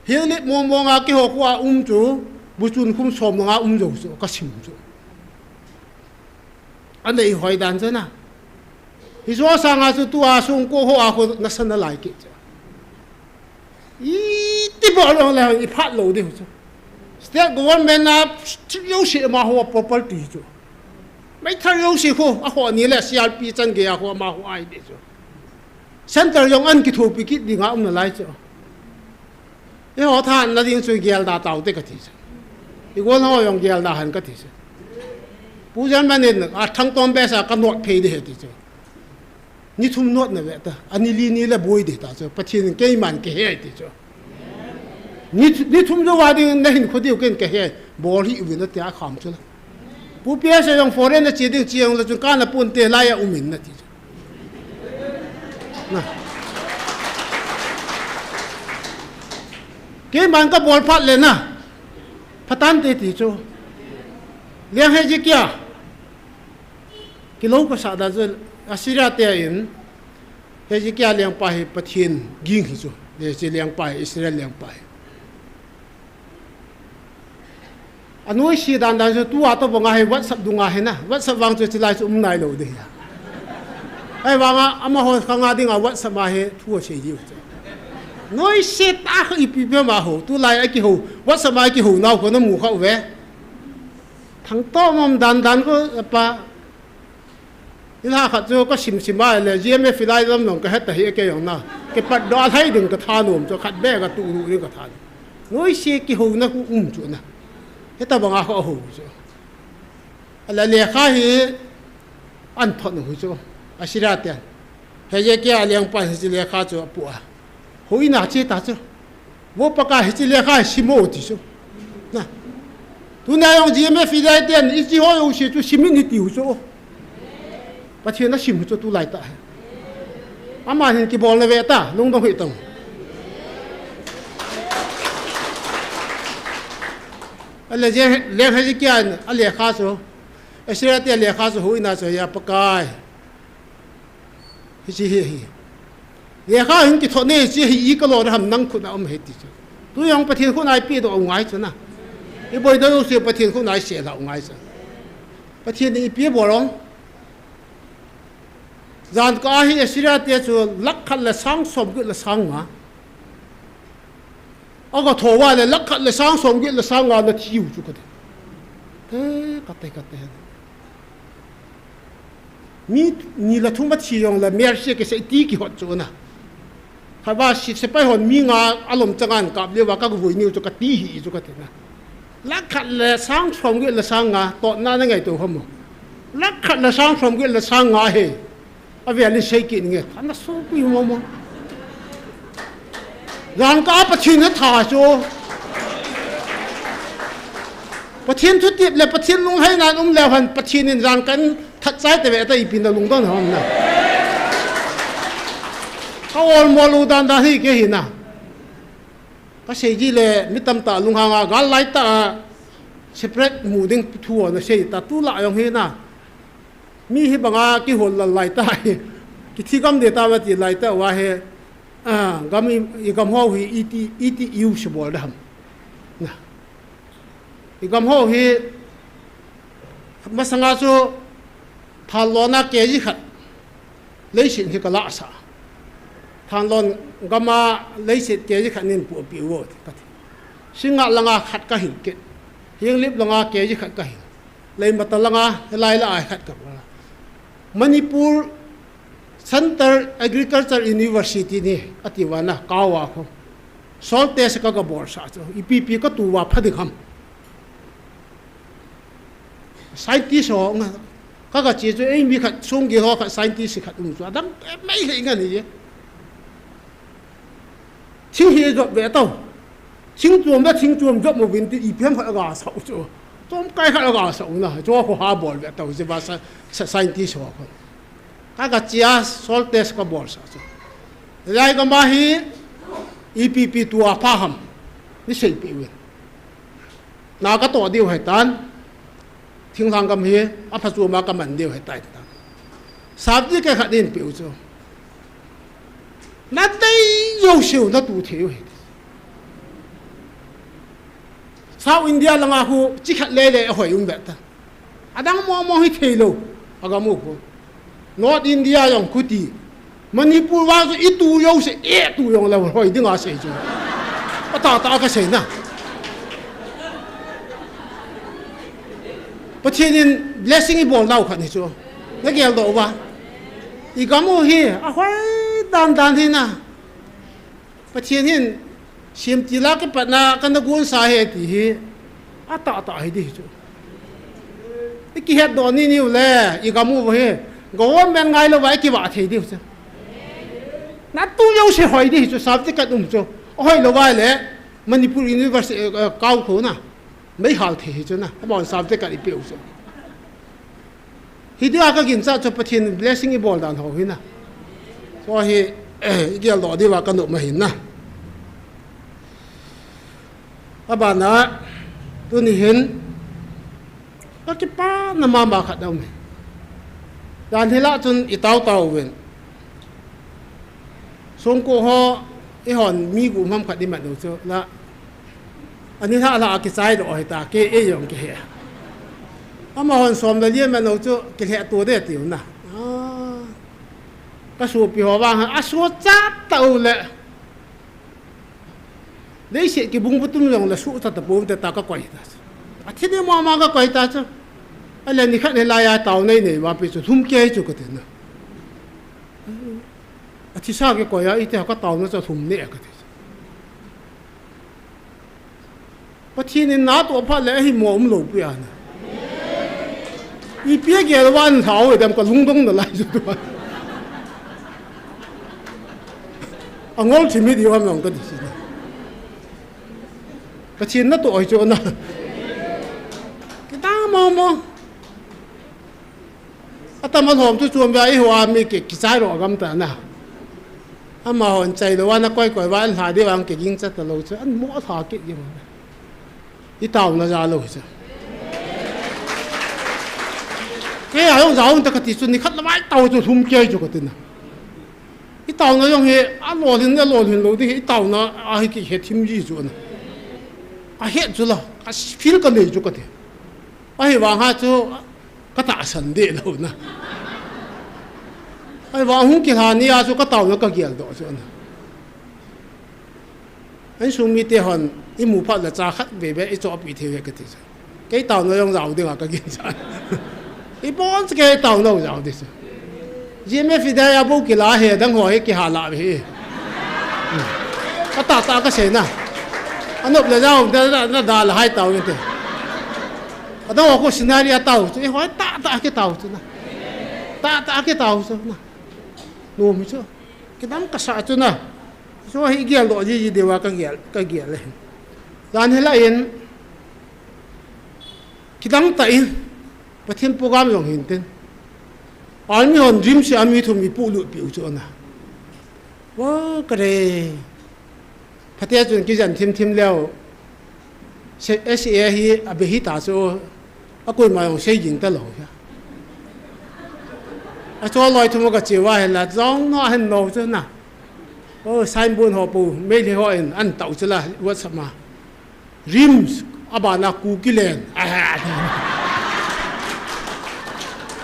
เฮียนี่มองอากิหัวคุ้มจูบุจุนคุ้มชมงาจูจุก็ชิมจุอันนี้หอยดันจุนะที่说上啊是多啊送过后啊或那生的来给着，一地包了来一拍楼的着，是这个我们啊有些嘛好包包地着，没他有些好啊好你来是要比真个啊好嘛好爱的着，现在用安给头比给你啊我们来着，因为我谈那点最简单到这个地着，如果我用简单很个地着，不然嘛呢啊ทั้งต้นแบบ啥ก็นวดเพย์的地着。นี่ทุ่มนวดนะเว้ยแต่อันนี้ลีนี่แหละบวยเด็ดจ้ะประเทศเกย์มันเกย์ดิจ้ะนี่ทุ่มจะว่าดีนั่นเห็นคนเดียวกันเกย์บอลที่วิ่งแล้วเตะขามจุละผู้เปียเสียงฟอร์เรนน่ะเจียงเจียงแล้วจนการน่ะปุ่นเตะไล่อุ้มินนะดิจ้ะนะเกย์มันก็บอลพัดเลยนะพัดตันเตะดิจ้ะเลี้ยงให้จิกยากิโลก็สาดาจ้ะอาศิราเตียนเฮจิกยาเลี้ยงไปประเทศยิงหิจูเดี๋ยวจะเลี้ยงไปอิสราเอลเลี้ยงไปอันนู้นสีดันจะตัวตัวบังให้วัดสับดุงาเห็นนะวัดสับวางจะจะไล่จะนายเราเดียไอ้วางอามาหัวข้างดิ่งวัดสับมาให้ทั่วเชียร์น้อยเสียตาอีปีเปียมาหัวตัวไล่ไอ้กี่หัววัดสับมากี่หัวน่าคนน้ำหมูเข้าเวทั้งโต๊ะมันดันก็ปะนี่ถ้าขัดโจก็ชิมมาเลยเยี่ยมไม่ฟิลายลำหนองก็ให้แต่เฮียแกอย่างน่ะแกปัดดอให้ดึงกระทานหนุ่มจะขัดแบกกระตูรูนี่กระทานน้อยเสียกี่หูนะกูจุนะให้ตาบังอาเขาหูจ้ะอะไรเลี้ยข้าเฮอันทอดหนูจ้ะอาศิราเตียนเฮียแกเลี้ยงไปเฮียเลี้ยข้าจ้ะปัวหูยน่าเจ๊ตาจ้ะว่าปากกาเฮียเลี้ยข้าชิโมติจ้ะนะตัวนายองเยี่ยมไม่ฟิลายเตียนอีจีห้อยเสียจ้ะชิมินิติวจ้ะประเทศนั้นชิมจะตู้ไล่ตาอามาเห็นกี่บอลในเวต้าลงต้องหิตงอะไรเลี้ยงให้กี่อันอะไรข้าสู้ Australia te le kha so hui na so ya pakai hi le kha hin ki thone chi hi ka lo ram nang khu na om he ti tu yong pathin khu nai pi do ngai chu na i boi do se pathin khu nai se la ngai sa pathin ni pi bo rong zan ka hi Australia te chu lak khat la sang som gu la sang ma aga thowa le lak khat la sang som gu la sang na thiu chu ka te ka te mi la thum ba thi yong la mer se ke se ti ki hot chu na ha ba si se pai hon mi nga alom changan kap le wa ka vui ni chu ka ti hi chu ka te na lak khat la sang som gu la sang nga to na na ngai to hom lak khat la sang som gu la sang nga he a ve li sei ki nge na so pi mo ran ka pa thi na tha chu pathin thu tip le pathin lung hai nan le han pathin in ran kan that sai te ve ta I pin da lung don hom na ka ol mo lu dan da hi ke hi na ka sei ji le mi tam ta lung ha nga gal lai ta separate mu ding thu na sei ta tu la yong hi na mi hi banga ki hol la lai ta ki thi gam de ta wa ti lai ta wa he gam I gam ho hi iti yu shbol dam na I gam ho hi masanga chu thalona ke ji khat leisin hi kala sa thalon gama leisit ke ji khanin pu pi wo ka singa langa khat ka hin ke hing lip langa ke ji khat ka hin lei mata langa lai la ai khat ka Manipur Center Agriculture University ni atiwana kawa ko sol test ka ga bor sa chu IPP ka tu wa phadi kham scientist ho nga ka ga chi chu ei mi khat sung gi ho kha scientist khat chu adam mai he nga ni ching hi go ve tao ching chuom job mo bin ti IPM kha ga sa chu tom kai kha ga sa na chu ko ha bol ve tao je ba sa scientist ho ko ka ga chia sol test ka bor sa chu lai ga ma hi EPP tu a pha ham ni sei pi wen na ka to diu hai tan thing sang kam hi a pha chu ma ka man diu hai tai ta sab ji ke kha din pi chu na dai yo siu na tu thiu hai South India langa hu chi khat le le hoi um ba ta adang mo hi thelo aga mu ko North India yong kuti Manipur wa so itu yo se tu yong la hoi dinga se chu ta ka se na pathin blessing I bol nau khat ni chu na gel do wa I gamu hi a hoi dan hi na pathin sim ti la ke patna kan na gun sa he ti hi a ta hi di chu ki het do ni ni le I gamu bo he government ngai lo vai ki wa thei di chu na tu yo se hoi di chu sab ti ka dum chu hoi lo vai le Manipur University kau khu na mấy hal thei chu na bon sab ti ka I piu chu hi dia ka gin sa chu pathin blessing I bol dan ho hi na so hi gel do di wa ka no ma hin na abana tu ni hin ka ki pa na ma khat dau me dan hela chun I tau wen song ko ho I hon mi gu mam khat di ma do chu la ani ha la ki sai do ai ta ke e yong ke he ama hon som da lie ma no chu ke he tu de tiu na ka su pi ho wa a su cha tau le lấy sự cái bung bút tung lòng là sụt ta bung ta có quậy ta, à thế nên mà có quậy ta chứ, anh là đi khách này lại tàu này này mà bị thum kê cho cái thế nào, à thì sao cái quậy ấy thì có tàu nó cho thum nè cái thế, bắt thì nên nát tổ phát lại thì mua lẩu bia nè, ít bia cái là van thảo rồi đem cái lung tung nó lại cho tôi, anh ngồi chỉ biết điều ham lòng cái gì cái chuyện nó tội chỗ nào cái ta mò ta mà hòm tôi chuồn về hoa mi cái trái rồi gắm ta nào mà hòn chạy rồi nó quay quay vào thả đi vào cái kinh chất lâu chứ anh mỗi thả cái gì mà cái tàu nó ra lâu chứ cái ông giáo ta cái tí xuân đi khát lắm tàu cho thùng chơi cho cái tin cái tàu nó dùng hệ lò lên lò thì cái tàu nó cái hệ thêm gì cho nó hệ cho là phil cái này cho cái thế vàng ha cho cái tạ sân để lâu nè vàng hung kia hàng này cho cái tàu nó cái kiểu đó cho nó anh xuống mi tê hòn cái mũ phát là cha khát về cái chỗ bị thiệt cái tàu nó dùng dầu đi vào cái gì cái bọn cái tàu nó dầu đi chỉ mấy phi đại bố cái lá hè đang hỏi cái hà lạ vậy cái ta cái gì nè anh nộp là dầu nó đà là hai tàu như thế ở đâu có scenario tàu chứ hỏi ta cái tàu chứ nè ta cái tàu chứ nè nuông chứ cái đám cái sao chứ nè số hay kia lộ gì đều là cái kia lên dan hết lại cái đám tạiประเทศโปรแกรมอย่างเห็นเต็นอันนี้คนริมเสียมีทุนมีปูลุปิวจวนนะว่าก็เลยประเทศจนกิจการทีมแล้วเอสเอฮีอาเบฮิตาโซอากุยมาอย่างเสียยิงตลอดค่ะอาจารย์ลอยทุ่มก็เจียวว่าเห็นละจ้องน้อเห็นโนจนนะโอ้ไซน์บุญหอปูไม่ได้หอเอ็นอันเต่าจะละวัดสมาริมอาบานากูกิเลน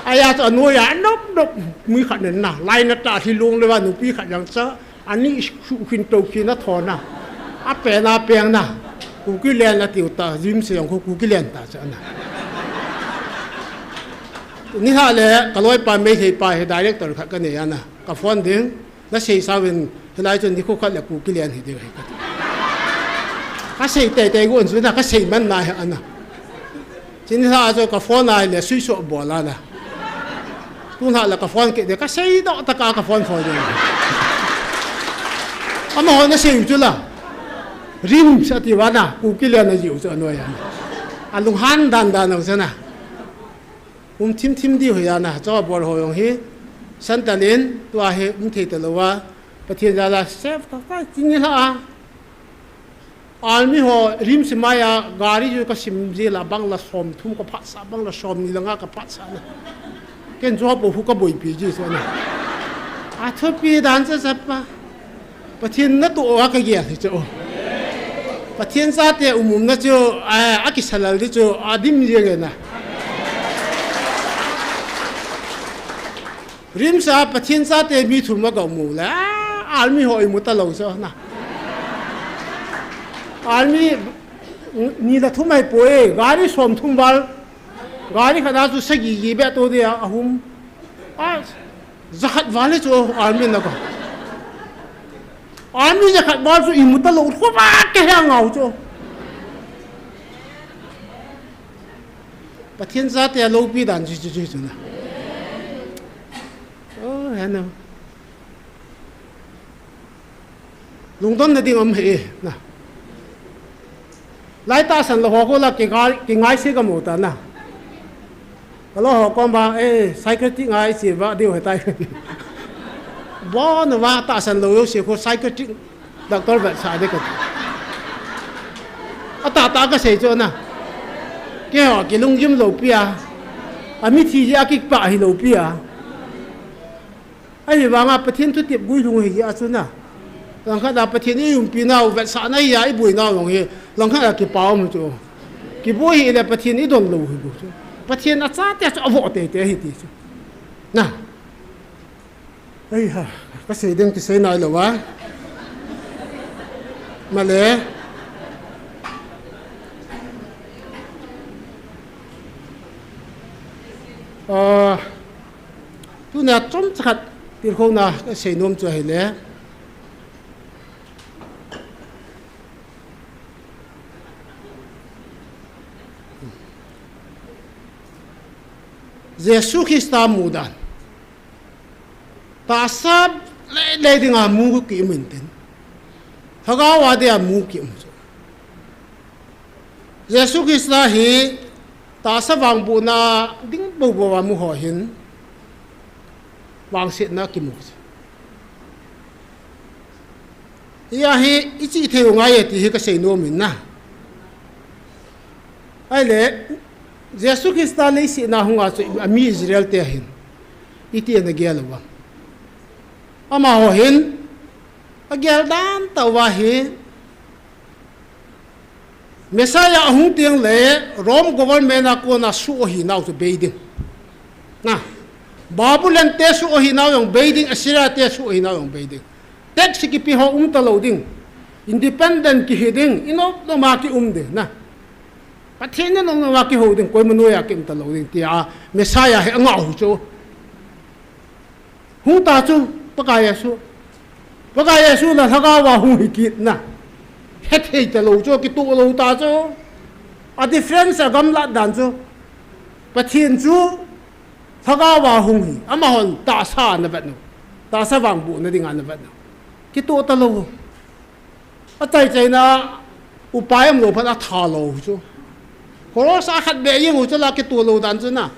ayah tu anu ya nop mi kat na lain na tak hilung lewa nupi kat yang sa ani shukin toki na thona ape na peng na kukilen na tiu ta jim se yang kukilen ta sa na ni ha le kaloi pa me thei pa he director khat ka ne ya na ka phone ding na sei sa wen lai chon ni khu khat le kukilen he de ka sei te gon su na ka sei man na ha na chin ha jo ka phone ai le sui so bo la na tu na là cái phone kia để cái xây đó tất cả cái phone rồi anh nói nó xây chưa là rim sao thì vậy à cụ kia là nhiều cho anh anh lùng han đan nào xem nào team đi hồi à cho bộ hồi ông hi sân tần đến tua hi thấy từ lâu à bắt thiên ra là sếp cái chính là anh mi ho rim xem mai à gari जो cái sim gì là băng là xóm thum cái phát sa băng là xóm ni là ngã cái phát sa cái chỗ bộ phúc cái bồi bì gì vậy à thôi bì đàn cho sắp ba bắt thiên nó tụ cái gì thì chỗ bắt thiên sa thì nó chỗ cái salary đi chỗ dim gì cái nè rim sa bắt thiên sa thì mi thùng mà gạo mù là anh mi hỏi một tờ lâu sao nè anh mi ni là thùng mai bồi gari xóm thùng vào gari khana tu sagi gi be to dia ahum zakat wale cho army na ko army zakat wal so imuta lo ko ba ke ha ngau cho pathian za te lo pi dan chi na ha no lung don na ding am he na lai ta san lo ho ko la ke ngai se ka mo ta na alo họ con ba cycle tí ngay chỉ vợ điều hay tay bó nó va tạ sân lối chỉ có cycle tí đặc tôi vậy sai đấy cái tạ cái gì cho nè cái họ cái lông diêm lầu bia mi thì ra cái bạ thì lầu bia thì vàng à bắt thiên tu tiệp vui lùng thì à chứ nè lần khác là bắt thiên đi dùng pin nào vậy sao này ya bùi nào lùng thì lần khác là cái bao mà chú cái bùi thì là bắt thiên đi đồn lầu thì chú bắt thiên nó sát thế cho vợ tê thì chứ nè ấy ha cái gì đừng cái gì nói là quá mà lẽ tu nè trong chặt tiền không nào cái gì nôm cho hay lẽ Yesus Kristus mudan, ta sab le dengan mu ki menten, hagawa dia mu ki mu. Yesus Kristus hi ta sab wang bu na ding bu wa mu ho hin, wang sit na ki mu. Ia hi ichi theo ngai ti hi ka sei no min na. Ai le Jesus Christa lấy sĩ na hung chu ami Israel te hin iti na gelawa ama ho hin agel dan tawa hi Messiah hung tiang le Rome government ako na su hi naw to beiding na Babylon te su hi naw yung beiding Assyria te su hi naw yung beiding tek sikipi ho talo ding independent ki hiding ino no ma ki de na pathin no no ma ki ho ding koi manu ya kim talo ding tia Messiah he anga hu chu hung ta chu pakaya su la thaga wa hu hi ki na het hei talo chu ki tu lo ta chu a difference a gam la dan chu pathin chu thaga wa hu hi ama hon ta sa na vat no ta sa wang bu na ding an na vat no ki tu talo a chai na upai am lo pha a tha lo chu ko sa khat be yeng chu la ki tu lo dan chu na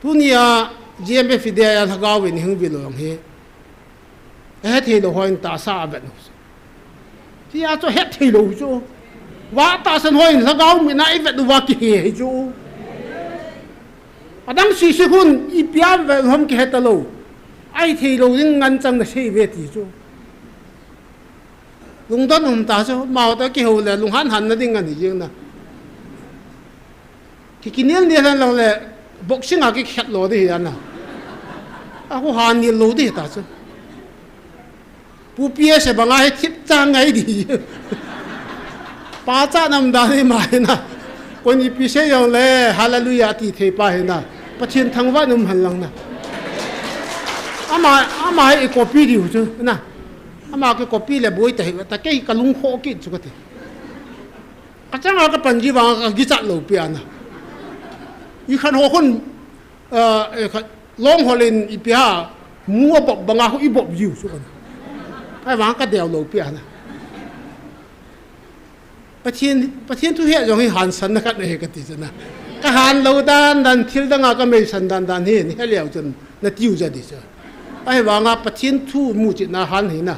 tunia GMF dia thagaw win hing bilong he het he lo hoin ta sa bet no ti a cho het he lo chu wa ta san hoin thagaw mi na i vet wa ki he chu adang si si hun i piam ve hom ki het lo ai thi lo ding ngan chang na sei ve ti chu lung don hum ta chu mau ta ki ho le lung han han na ding an hi jing na ki kinel ne lan lang le boxing agi khat lo de ya na a ko han ni lo de ta chu pu pia se banga he thip chang ngai di pa cha nam da ni mai na ko ni pi se yong le hallelujah ti the pa he na pathin thang wa num han lang na ama e copy di chu na ama ke copy le boi ta ke ka lung kho ki chu ka te ka chang ka pan ji wa ka gi cha lo pia na i khan ho khun long holin i pia mua bọc banga ho i bọc jiu su kan ai wang ka deu lo pia na pathian tu he jong hi han san na ka ne ka ti na ka han lo dan thil danga ka me san dan hi ni heliao chen na tiu ja di cha ai wanga pathian thu mu chi na han hi na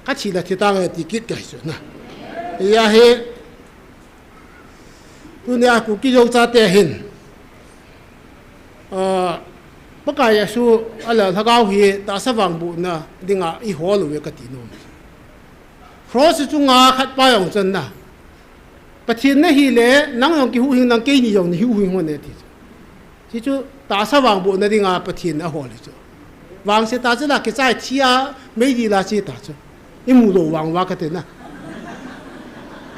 ka chi la thi ta ga ti kit kai su na ya he tunia ku ki jo cha te hin pakaya su ala thagaw hi ta sa wang bu na dinga i hol we ka ti no cross chu nga khat pa yong chen na pathin na hi le nang yong ki hu hing nang ke ni yong ni hu hing ho ne ti chi chu ta sa wang bu na dinga pathin a hol chu wang se ta cha ki chai thia mei di la chi ta chu i mu lo wang wa ka te na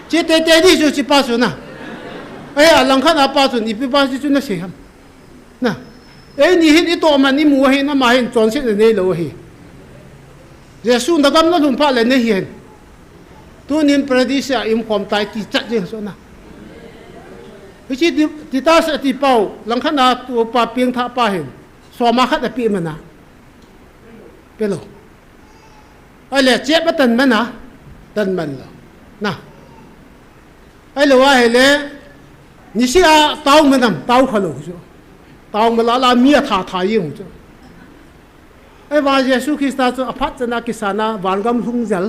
che te di chu chi pa su na ai a lang khan a pa chu ni pi pa chu na se ham na ai ni hin i to man ni mu hin na ma hin chon se ne lo hi jesu na gam na lum pha le ne hi tu nin pradisha im khom tai ti chat je so na chi ti ta sa ti pau lang khan a tu pa pieng tha pa hin so ma khat a pi ma na pe lo ai le che ba tan ma na tan man lo na ai lo wa he le ni sia tao ma nam tao khalo so tao ma la mi tha yin chu ai wa Jesu Christa chu aphat chana kisana wangam hung jal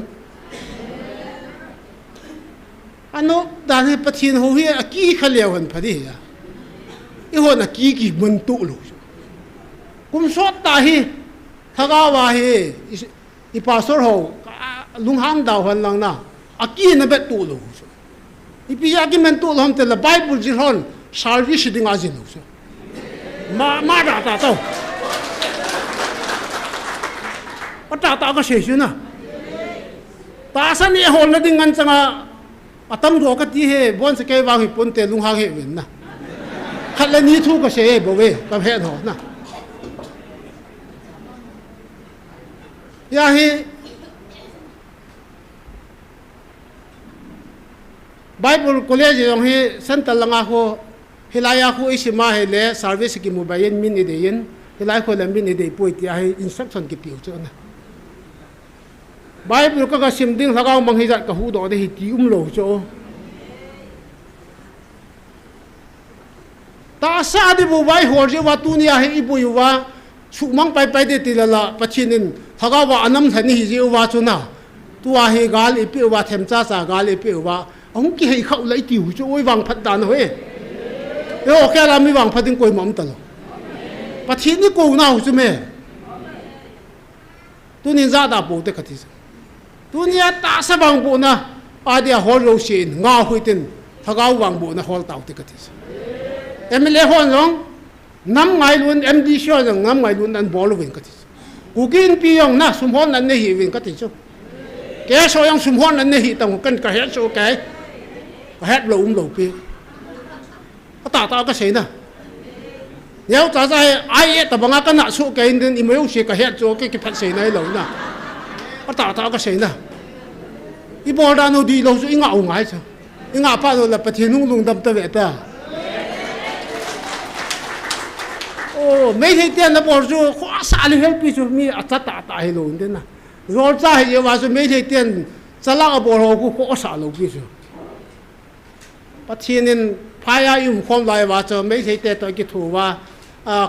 ano dan he pathin ho hi a ki khalew han phadi ya i ho na ki mun tu lu kum so ta hi thaga wa hi i pastor ho lung ham daw han lang na a ki na bet tu lu i pi ya ki men tu ham te la bible ji hon service ding a ji lu ma da ta to ta ka se su na ta sa ni hol na ding ngan changa atam ro ka ti he bon se ke wa hi pon te lung ha he win na khat la ni thu ka se bo we ka he no na ya hi bible college yong hi santa langa ho hilaya khu isima he le service ki mobile min ide yin hilai kho la min ide poi ti ai instruction ki piu chu na bible ka sim ding lagaw mang hi jat ka hu do de hi ti lo chu ta sa de bu wai hor je wa tu ni a hi ibu yu wa chu mang pai pai de ti la la pachinin thagaw wa anam thani hi jiu wa chuna tua hi gal ipi wa them cha cha gal ipi wa ông ki hei khau lai tiu chu oi wang phat dan hoe yo kya la mi wang phatin koi mom talo pathi ni ko na hu chu me tu ni za da bo te khati tu ni ta sa bang bo na a dia hol ro shin nga huitin thagaw wang bo na hol tau te khati emle hon long nam ngai lun md sho jang nam ngai lun an bol win khati ugin pi yong na sum hon an ne hi win khati chu ke so yang sum hon an ne hi tang kan ka he so kai hết lâu lâu pi, ta cái gì nè, nếu ta ra ai ta bằng cái nợ số cái nên email sẽ cái hết cho cái phát sinh này lâu nè, ta cái gì nè, đi bỏ ra nó đi lâu rồi ngạo ngái chứ, ngạo bao rồi là bắt thiên nung lung đâm tới vậy ta, mấy thế tiền nó bỏ rồi quá xa đi hết pi rồi mi ta hay lâu thế nè, rồi ra hay vào rồi mấy thế tiền, ra lao bỏ rồi cũng quá xa lâu pi rồi.ประเทศนั้นพายายุ่งความลายว่าจะไม่ใช่แต่ตัวกิถูว่า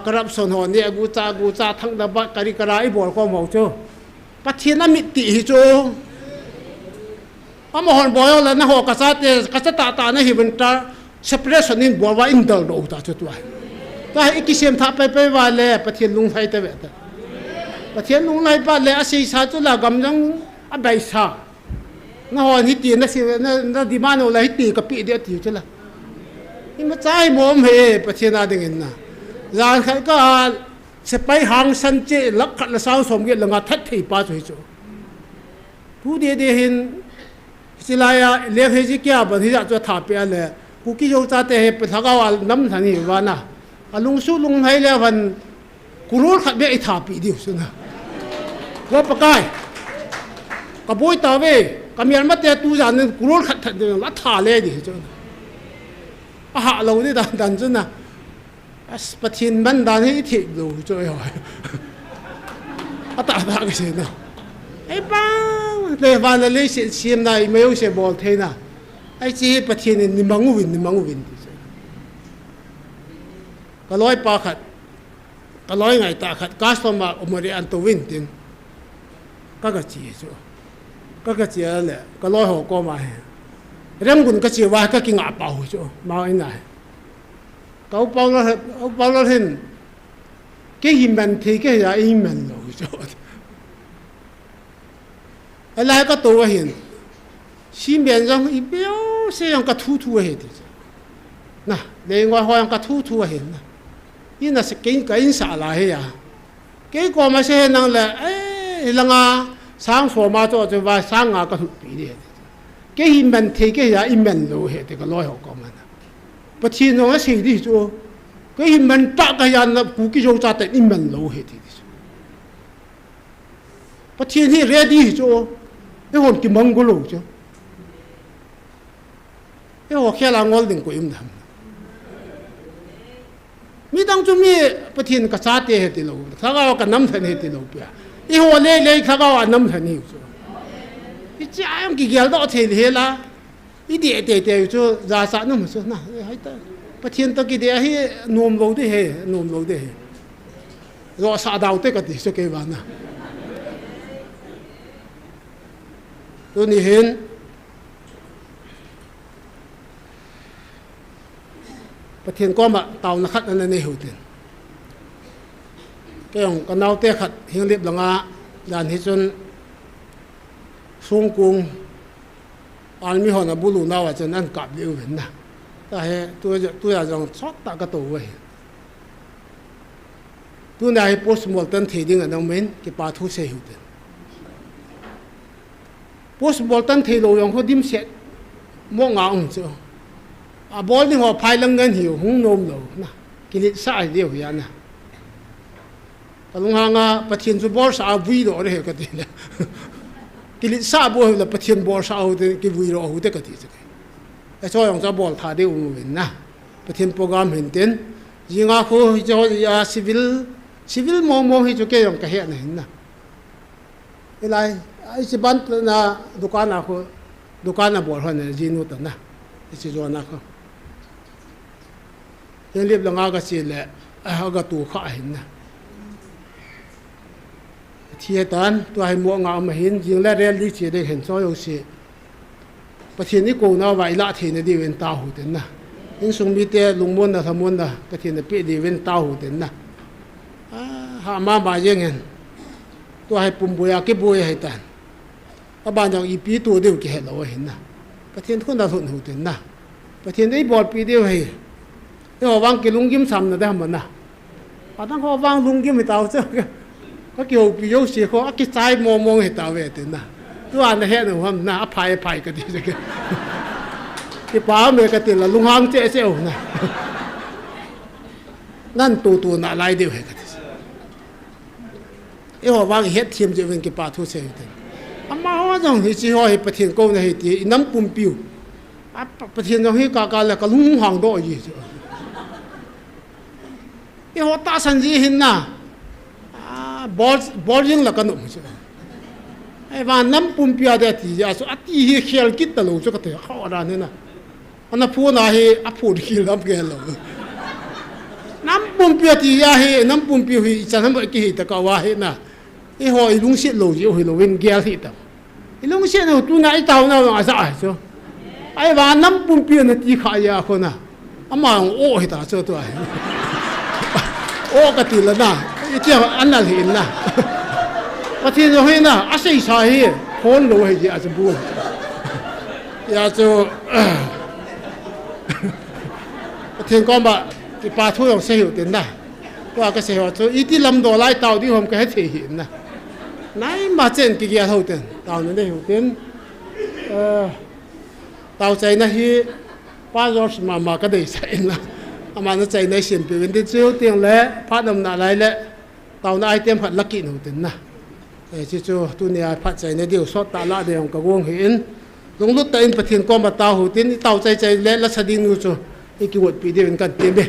กระดับส่วนหัวเนี่ยกูจะทั้งดับการิกราไอ้บอลก็มองเจ้าประเทศนั้นมิติฮิโจมหอนบอยแล้วนะหัวกษัตริย์ตาเนี่ยฮิบันตาเซปเรชันนี่บัวว่าอินเดอร์โดตาจุดว่าแต่ไอ้กิเสียมทับไปว่าเลยประเทศลุงไทยแต่เวทประเทศลุงไทยบ้านเลยอาศัยชาจุดละกำลังอับใบชา那好，你点那些那地方我来点个别的地去了，你们再摸没不听那的人呐，然后个是摆行山街，落卡了上上个人家踢踢把嘴做，不的人是来呀，连黑子家不是做塔边嘞，估计有咋的不他个话南山的话呐，龙树龙海了份，古罗卡别一塔比的是呐，我不该，个不会到位。kami mat ya tu jan kurol khat that la tha le di chu a ha lo ni dan chu na as pathin man dan hi thi lo chu yo a ta cái gì na ai ba le van le sim na me yo se bol the na ai chi pathin ni mangu win ka loi pa khat ka loi ngai ta khat customer omori an to win tin ka chi chu cái gì này cái lối hồ có mà rem gun cái gìว่าcái kinh ngã bảo chứ mà anh này cậu bảo nó hình cái hình mình thì cái là hình mình rồi chứ anh lại cái tổ hình xin biến rằng ý biểu sẽ用cái thu hết đi nè另外好用cái thu hết nè因là cái in xả lại à cái có mà sẽ năng là ấy là ngà sáng sủa mà cho và sáng ngà cái thục bị đi cái hình mình thì cái là hình mình rồi hết thì cái lối học của mình bất chi nó sẽ đi cho cái hình mình ta cái nhà là cụ cái dòng ta tự hình mình rồi hết thì bất chi thì ready cho cái hồn cái mong của lũ chứ cái họ kia là ngon đừng có im thầm mi đang cho mi bất chi cái sát hết thì lũ thằng nào cái nắm thân hết thì lũ bia i ho le thằng nào nắm thân hết cái cha em cái gel đó thì hết là i để cho ra sát nó mà sao na hay ta bất chi ta cái để hay nôm lâu đấy rồi sát đầu tới cái gì cái vậy na tôi nhìn hiệnประเทศก็มาเตานักขัดนั่นนี่หุ่นก็อย่างกันเอาเตะขัดเฮียงเรียบหลังอาด่านที่จนส่งกุ้งอันมีหอนาบุรุษน่าว่าจะนั่นกลับเร็วเห็นนะแต่ตัวอย่างชอบตากระตัวไว้ตัวนายโพสต์มอลตันทีดิ้งอันนั้นเหม็นกี่ปาทุเสียหุ่นโพสต์บอลตันทีโลยองเขาดิ้มเสร็จม่วงงาองเจ้าบอลนี่หัวพายลังเงินหิวหงนมโลนะกินสายเดียวอย่างนะแต่ลุงหางาประเทศจุบอลสาววิ่งโลเลยก็ดีนะกินสาบอลแล้วประเทศบอลสาวเด็กวิ่งโลหุ่นเด็กก็ดีสักไอ้ช่วยองจะบอลท่าเดียวมันเห็นนะประเทศโปรแกรมเห็นเด่นยิงอาคูจะซีวิลมองให้จุกเกยองกระเห็นเห็นนะอะไรไอ้สิบันนะดุกานะคูดุกานะบอลหันเนี่ยจีนุตันนะไอ้สิจวนนะคูยังเรียบลงอากาศเลยไอ้เขาก็ตัวข้าเห็นนะ thiên tán tôi hay mua ngạo mà hiện riêng là real lý chỉ để hiện cho yêu sĩประเทศนี้กูน่าไว้ละที่ในดีเวนตาหูเต็นนะยิ่งสงมีแต่ลุงมวนนะทำมวนนะประเทศนี้เปียดีเวนตาหูเต็นนะหามาอย่างเงี้ยตัวให้ปุ่มบุยอาเก็บบุยให้ตันบ้านอย่างอีปีตัวเดียวเกี่ยเราเห็นนะประเทศคนเราทนหูเต็นนะประเทศนี้บอดปีเดียวให้ที่เขาวางกิลุงยิ้มซ้ำนะได้หมดนะตั้งเขาวางลุงยิ้มให้ตาเจ้าก็เกี่ยวปีโยเสียเขากิจใจมองให้ตาเวทนะตัวอันนี้เห็นว่าน่าอภัยก็ดีสักที่ป้าเมย์ก็ติดละลุงหางเจ๊เจ้านะนั่นตัวน่าไล่เดียวให้ก็ดีไอ้หัววางเฮ็ดทีมจะเป็นกี่ป้าทุเสียกันอามาว่าจังที่จีห้อยประเทศกูเนี่ยที่น้ำปุ่มปิวประเทศเราให้กากาแล้วก็ลุงหางโดยยี่สิไอ้หัวตาสันจีหินนะบอลยิงแล้วก็หนุ่มใช่ไหมไอ้ว่าน้ำปุ่มเปียเดียที่จะสุดที่เขียนกิดตลอดจุกเตะเข้าอะไรนี่นะอันนั้นพูดนะให้พูดขี้ล้ำเกลือน้ำปุ่มเปียที่จะให้น้ำปุ่มเปียให้จะทำอะไรกี่ตะกว่าให้นะไอ้หอยลุงเสียโลจิโอ้ยโลเวนเกลือที่ตะไอ้ลุงเสียเนี่ยตัวไหนเต่าเนี่ยอะไรสักอย่างไอ้ว่าน้ำปุ่มเปียเนี่ยที่ขายยาคนน่ะอามาโอ้ให้ตาเจ้าตัวไอ้โอ้ก็ติดแล้วนะไอ้เจ้าอันนั้นเห็นนะประเทศเราเห็นนะอาศัยใช้คนเราให้อาจจะบูอยากจะประเทศก็แบบที่ป่าทุ่งเสียอยู่เต็มนะว่าก็เสียว่าอีที่ลำตัวไล่เต่าที่ผมก็ให้เห็นนะไหนมาเจนกี่เกี่ยวเท่าเต็มเต่านั้นได้อยู่เต็มเต่าใจนะที่ป้ายอดมาก็ได้ใส่นะอามาใจในเสียงเป็นที่เจ้าเตียงและพัดนำหนาไรและเต่าในไอเต็มผัดลักกี้หนูเต็มนะที่จู่ตัวนี้พัดใจในเดียวสอดตาละเดียวกับวงเห็นลงรถแต่อินประเทศก็มาตาหูตินเต่าใจและลักษณะนู้จู่อีกวัดปีเดียวกันเต็มไป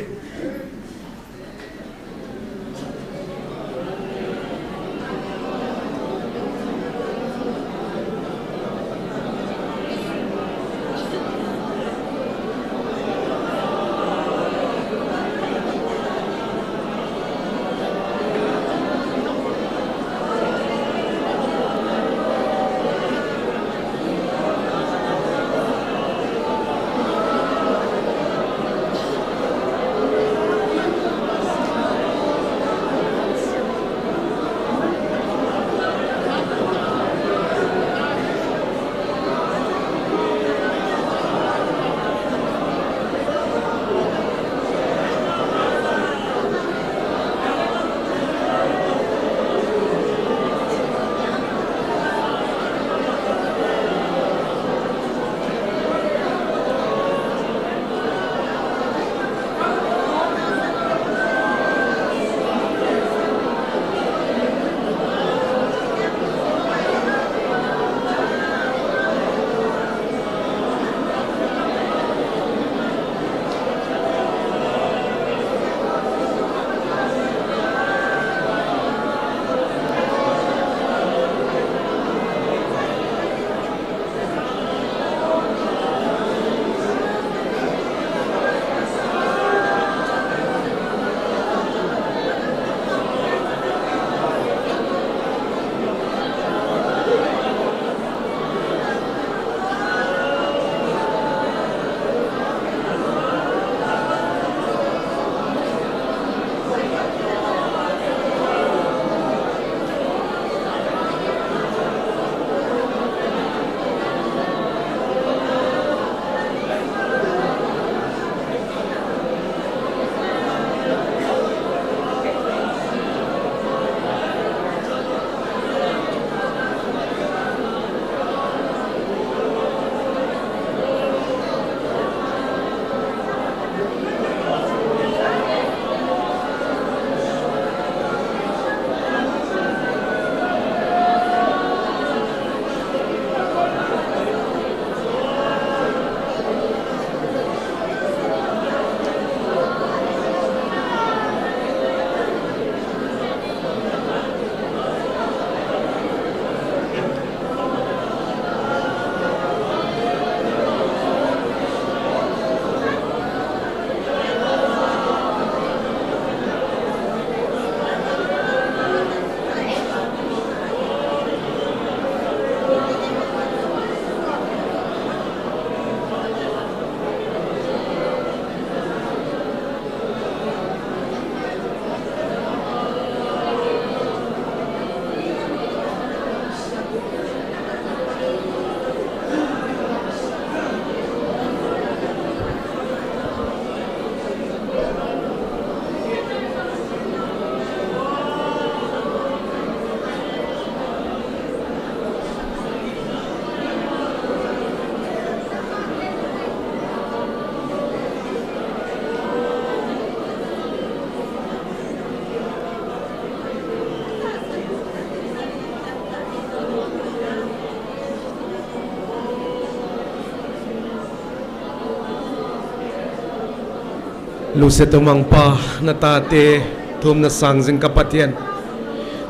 lu se tomang pa na ta te thum na sang jing ka pathian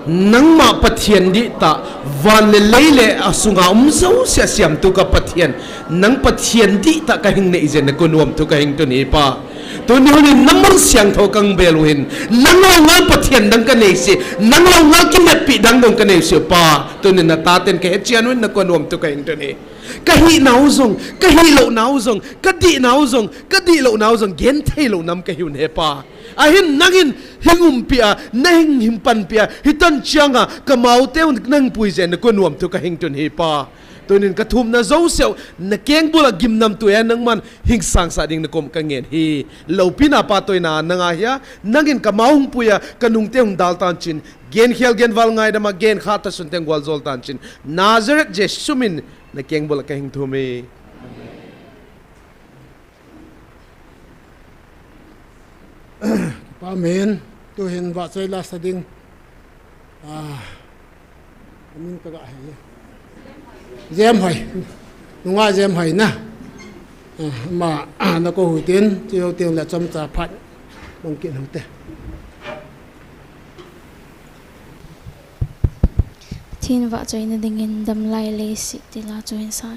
nang ma pathian di ta van le leile asunga zo sia siam tu ka pathian nang pathian di ta ka hing nei jen ko nuam tu ka hing tu ni pa tu ni honi namang siang tho kang beluin nang lo ngal pathian dang ka nei si nang lo ngal ki met pi dang dong ka nei si pa tu ni na ta ten ke chian wen na ko nuam tu ka hing tu ni ka hi nau zong ka hi lo nau zong ka di nau zong ka di lo nau zong gen thei lo nam ka hiun he pa ahin nangin hingum pia nang himpan pia hitan chianga kamau teu nang puizen ko nuam tu ka hing tun hi pa tunin ka thum na zo seo na keng bula gim nam tu ya nang man hing sang sa ding na kom ka ngen hi lo pina pa toy na nanga ya nangin kamau hung puya kanung te hung dal tan chin gen khial gen wal ngai dama gen khata sun teng wal zol tan chin Nazareth jesumin na keng bula ka hing thumi Amen. Tu hin wa choi la sading. Amin ka ga hai. Jem hai. Nunga jem hai na. Ma na ko hu tin chiu tiang la chom cha phat. Mong kin hong te. Thiên vợ chơi nên đình đâm lai lê sĩ thì là chơi sai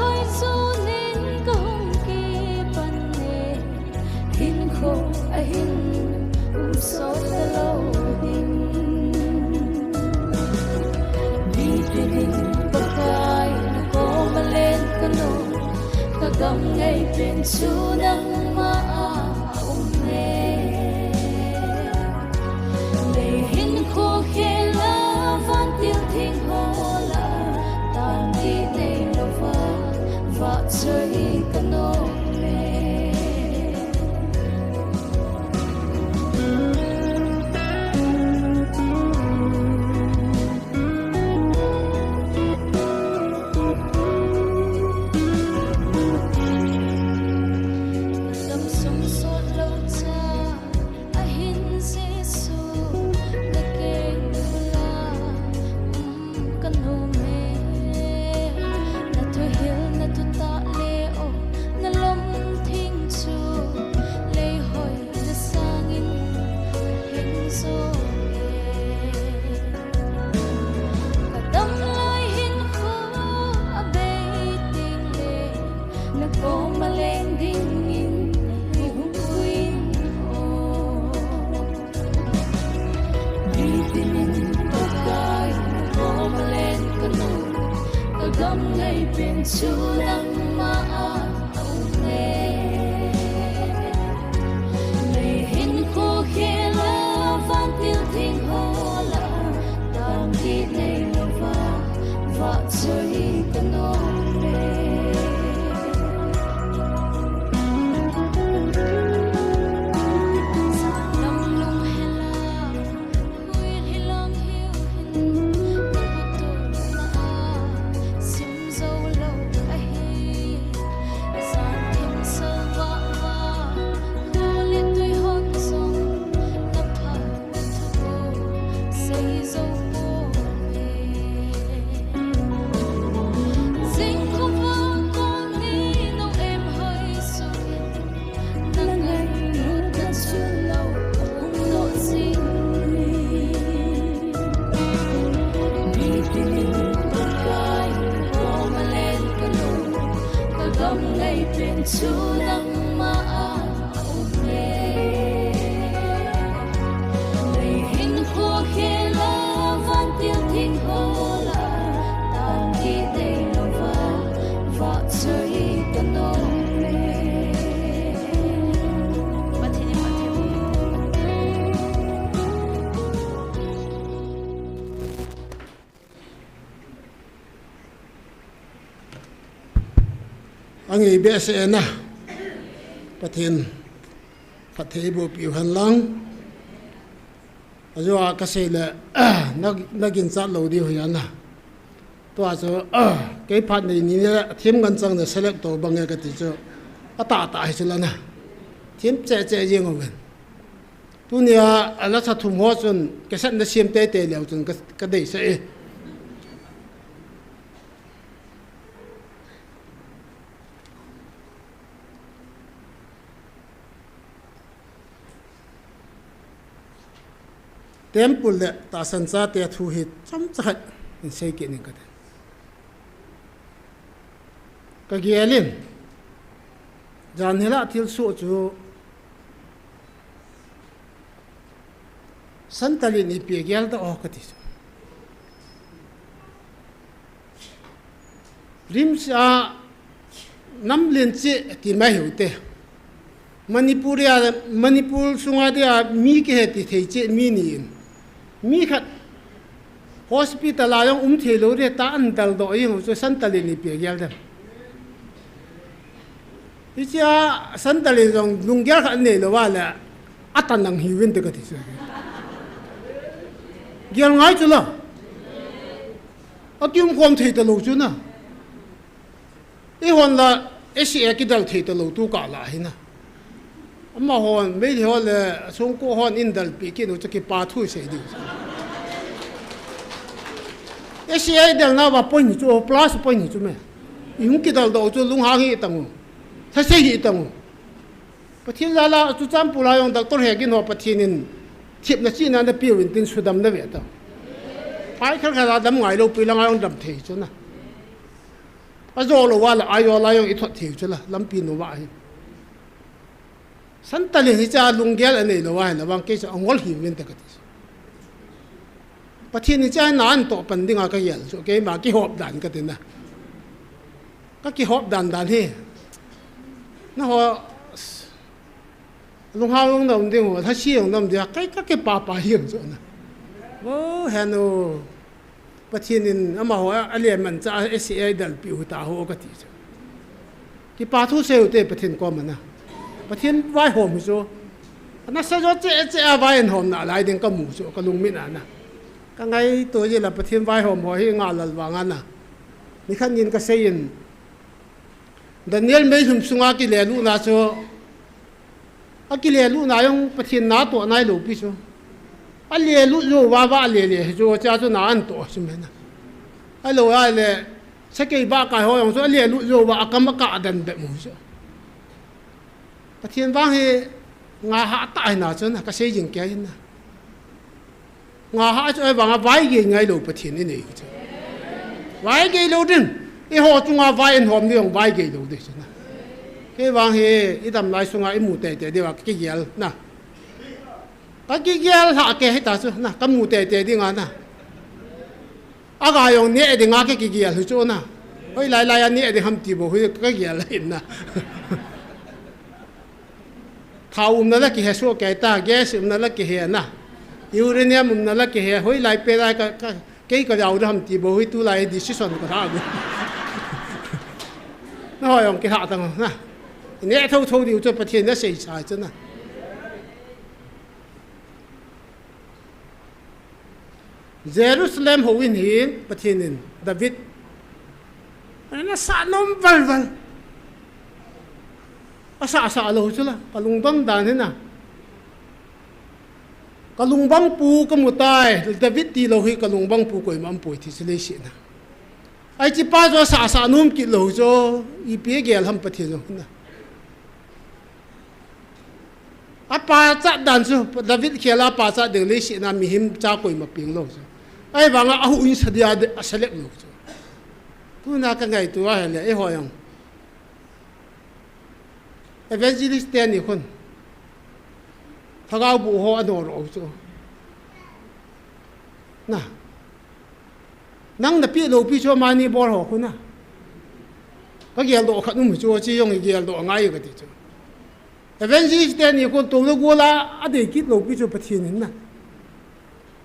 Hãy subscribe chú nắng mà ôm lệ đầy hình hoa khê la van tiếng thinh hồ la tan đi đầy lòng và chơi tân nông lệ mà thế anh ấy biết sẽ na bắt thiên phát thế bộ biểu hành lang rồi cái gì là nó kinh sát lâu đi hồi na tôi cho cái phát này như là thêm ngân trang để select tổ bằng cái gì cho ta hay chứ là na thêm chạy riêng của mình tôi nhớ nó sẽ thủng hóa chun cái sẵn nó xiêm tê liệu chun cái đấy sẽ temple le ta sansa te thu hi cham chat in sei ke ning ka ka gelin jan hela thil su chu santali ni pe gel da o ka ti rim sa nam len che ti mai hu te manipur sunga dia mi ke he ti thei che mi ni mi khat hospital ayong thelo re ta an dal do yeng so santali ni pe gel da icha santali jong lungyal khat ne lo wala atan nang hiwin de ka ti gel ngai chu la akyum khom thei ta lo chu na e hon la asia ki dal thei ta lo tu ka la hi na amma hon me thi hol sung ko hon in dal pi ki no cha ki pa thu sei di asia dal na wa point chu plus point chu me yung ki dal do chu lung ha hi tang sa sei hi tang pathin la la chu cham pula yong doctor he gi no pathinin thip na chi na na pi win tin sudam na ve ta pai khal khala dam ngai lo pi la ngai dam thei chu na a zo lo wa la ayo la yong i thot thei chu la lam pi no wa hi santali hi cha lunggel ane lo wa la wang ke cha angol hi win ta ka ti pathin ni cha nan to pandinga ka yel so ke ma ki hop dan ka tin na ka ki hop dan hi na ho lung ha lung dom ding ho tha chi yong dom dia kai ka ke pa hiang so na wo hanu pathin in ama ho ale man cha SCA dal pi hu ta ho ka ti ki pa thu se te pathin ko ma na pathin vai hom so na sa jo che a vai hom na lai ding ka mu so ka lung min na ka ngai to ye la pathin vai hom ho hi nga lal wang na ni khan yin ka sein Daniel me hum sunga ki le lu na so akile lu na yong pathin na to nai lo pi so ale lu lo wa le jo cha so na an to sim na alo ale sake ba ka ho yong so ale lu lo wa kam ka dan de mu so pathin wang he nga ha ta na so na ka sei jing ke na nga ha cho wang vai ge ngai lo pathin ni ni vai ge lo din i ho chunga vai en hom ni yong vai ge lo de so na ke wang he idam lai sunga i mu te de wa ki gel na ka ki gel ha ke he ta so na ka mu te di nga na aga yong ne de nga ke ki gel hu cho na oi lai an ne de ham ti bo hu ka gel hin na thau na la ki he so ke ta gas na la ki he na uranium na la ki he hoi lai pe lai ka ke ka yaw ham ti bo hu tu lai decision ka ha na ho yong ki ha ta na ne thâu điều cho pathin na sei sai chu na Jerusalem ho win hin pathinin David ana sa nom val asa lo chu la kalung bang dan hin na kalung bang pu ka mutai David ti lo hi kalung bang pu koi mam poi thi sele si na ai chi pa zo sa nom ki lo zo I pe gel ham pathin lo na apa cha dan su David khela pa cha de le si na mi him cha koi ma ping lo ai wanga ahu in sadia de select lo tu na ka ngai tu a le e hoyang evangelist ten ni khun thagau bu ho ador o chu na nang na pi lo pi cho mani bor ho khuna ka gel do khat nu chu chi yong gel do ngai ga ti chu evangelist ten ni khun to na gola ade kit lo pi chu pathin na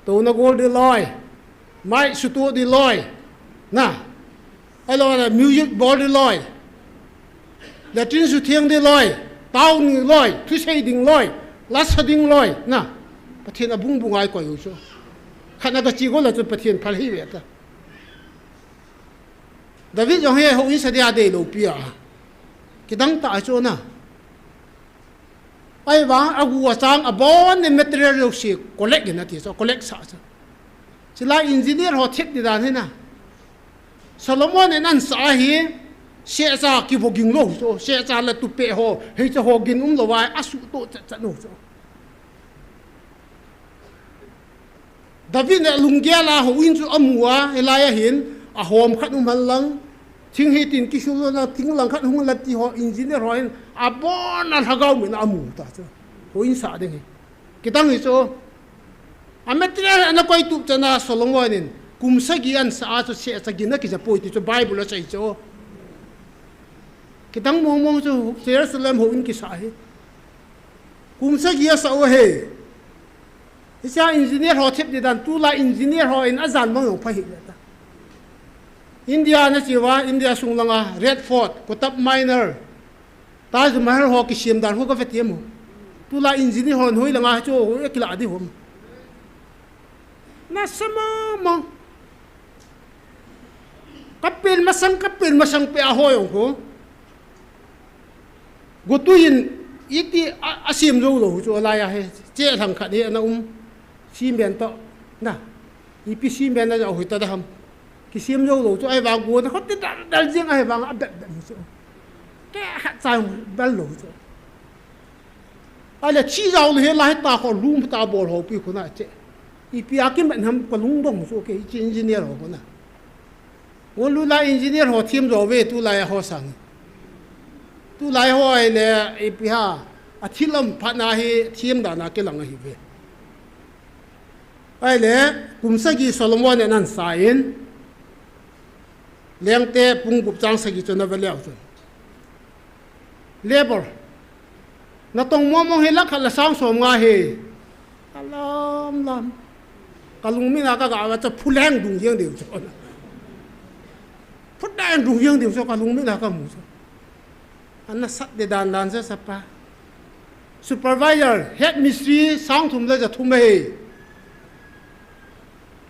to na gol de loi mai su tu de loi na ai lo na music bor de loi la tin su thiang de loi tao ni loi thu sei ding loi la sa ding loi na pathin a bung bungai ko yu chu khana ka chi go la chu pathin phal hi ve ta David yong he ho in sa dia de lo pia ki dang ta chu na ai wang agu asang abon ne material lo si collect na ti so collect sa sa sila engineer ho thik di dan he na Solomon en an sa hi se sa ki boging lo so se sa la tu pe ho he cha ho gin lo wai asu to cha no so David ne lunggia la ho in chu amua elaya hin a hom khat mal lang thing hi tin ki su na thing lang khat hung la ti ho engineer ho in abon al hagau min amu ta cha ho in sa de ki tang hi so ametra na koi tu chana Solomon in kumsa gi an sa chu se sa gi na ki ja poi ti chu bible cha i cho ki tang mong mong chu Jerusalem ho in ki sa hi kumsa gi sa o he isa engineer ho thep di dan tu la engineer ho in azan mong pha hi ta India na chiwa India sunglanga Red Fort Kutub Minor Taj Mahal ho ki sim dan ho ka fetiam tu la engineer ho hoi langa chu ho ekla di hom na sama mo kapil masang pe a hoy ko gotuin iti asim zo lo chu la ya he che thang khat ni na sim ben to na ipi sim ben na ja hoi ta da ham ki sim zo lo chu ai wang go na khot dal jing ai wang abet chu ke hat sang bal lo chu ala chi zao le la ta ko lum ta bol ho pi ko na che ipi akim ban ham ko lung dong so ke chi engineer ho ko na wo lu la engineer ho thim zo ve tu la ho sang tu la ho ai le ipi ha a thilam phana hi thim da na ke lang hi ve ai le kumsa gi Solomon nan sain leng te pung gup chang sa gi chona veliao chu labor na tong mo mo he la khala sang som nga he alam lam kalung mi na ka ga cha phuleng dung yeng de chu phudang dung yeng de chu kalung mi na ka mu chu anna sat de dan dan sa sapa supervisor head mystery sang thum la ja thum he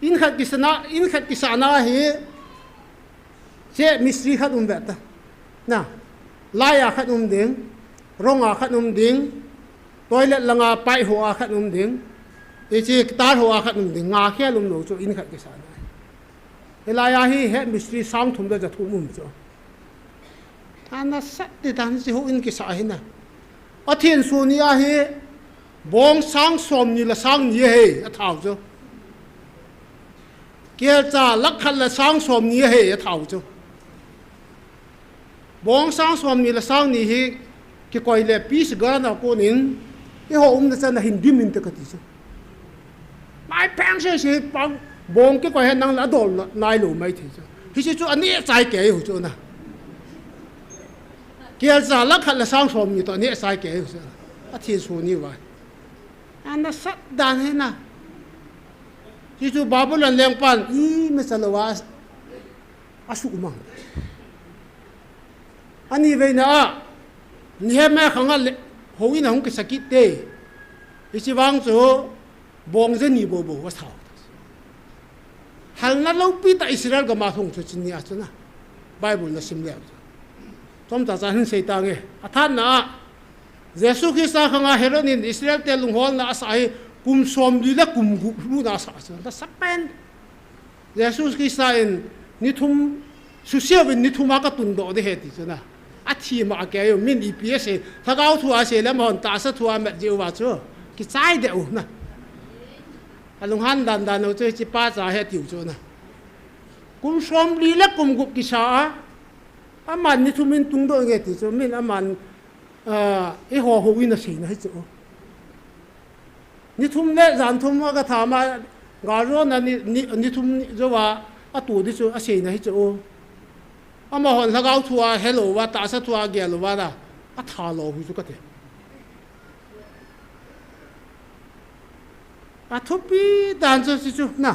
in khat kisana he che mystery khat beta na laya khat ding ronga khat ding toilet langa pai ho a khat ding e che tar ho a khat ding nga khe lum lo chu in khat kisana elaya hi head mystery sang thum la ja thum chu ana sat de dan si ho in kisa hi na athin su ni a hi bong sang som ni la sang ni he a thau chu kia cha lắc khăn là sang xóm ní hệ thảo chứ bong sang xóm ní là sang ní hi cái coi là piece gara nào cô nín cái họ là chân là hình dim in tất cả chứ mai pang sẽ bong bong cái coi năng là đồ nai lù mấy thế chứ thì chứ anh ấy sai kế hồ chứ na kia cha lắc khăn là sang xóm ní tao anh ấy sai kế hồ chứ à thiên số ní vậy anh nó sát đàn thế na chỉ chú Babylon leng pan mới salawa asu mang ani ve na ni me khanga hoi na hong ke sakit te isi wang zo bong je ni bo bo wa thau hal na lo pi ta Israel ga ma thong chu chin ni achuna Bible na sim le tom ta cha hin sei ta nge athan na Jesus Christ khanga heronin Israel te lung hol na asai kum som di la kum gu lu na sa da sapen Jesus Christ in ni thum su sia ben ni thuma ka tun do de he ti chuna a thi ma ke yo min EPS thagau thu a se lam hon ta sa thu a ma je wa chu ki chai de u na alung han dan dan no che chi pa cha he ti chu na kum som di la kum gu ki sa aman ni thumin tung do nge ti chu min aman ไอ้หัวหูวินาทีนะให้จู่นี่ทุ่มเละจานทุ่มก็ถามากาโรนันนี่ทุ่มจะว่าตัวที่จู่อาเสียนะให้จู่มาหอนถ้าเขาทัวเฮลโลว่าตาสัตว์เกลว่านะทาโลหูจุกเตทุบปีดันจะจู่นะ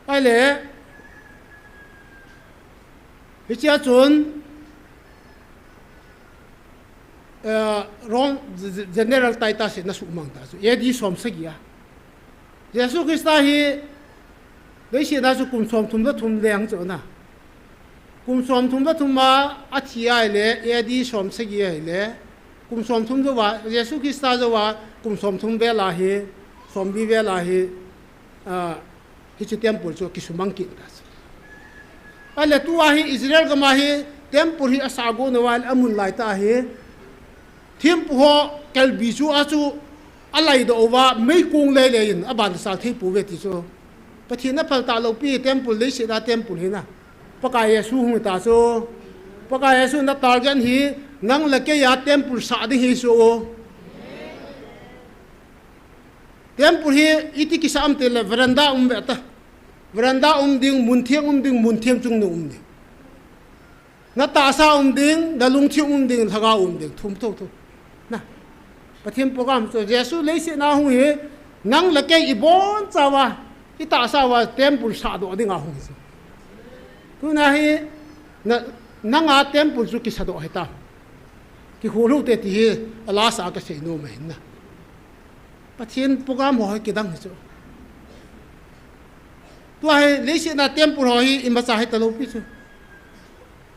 ไอ้เล่ฮิจาจุนร้อง general ไตตาเสนาสุมังตาสุเอดีสมสกียเยซูคริสต์ฮีได้เสนาสุกุมสมทุมละทุมแรงจ้ะนะกุมสมทุมละทุมมาอาทิยาเล่เอดีสมสกียเล่กุมสมทุมจะว่าเยซูคริสต์จะว่ากุมสมทุมเวลาฮีสมบีเวลาฮีฮิจิเตมปุลจูกิสุมังกิตาสุอันเล่ตัวฮีอิสราเอลก็มาฮีเตมปุลฮีอาสาโกนวันอามุนไลตาฮีทีมผู้เกลบิจูอาจูอะไรดอว่าไม่คงเลยเลยอับานสาธิปูเวติจูปะทีนับพัลตาโลปีเต็มปุลิสิดาเต็มปุลินะปะกายเยซูหุ่นตาจูปะกายเยซูนับตากันฮีนังเล็กยาเต็มปุลสาดิฮิจูเต็มปุลิอิติกิสามเตลเวรันดาเบตะเวรันดาดิ่งมุนเทียงดิ่งมุนเทียงจุงนุ่มดิ่งนับตาซาดิ่งดาลุงเทียงดิ่งทากาดิ่งทุ่มทุ่มนะประเทศโปรแกรมตัวเยซูเลยเสียนาหูเฮนังเล็กอีบอนจ้าวะที่ตาสาวะเต็มปุลสาดอดิ่งอาหูสิตัวนั้นเฮนังอาเต็มปุลสุกิสาดอให้ตามที่หูรู้เตติเฮลาสากเสโนไม่นะประเทศโปรแกรมหัวให้กี่ดังสิตัวเฮเลยเสียนาเต็มปุลหัวให้อิมบาซาให้ตลบปีสิ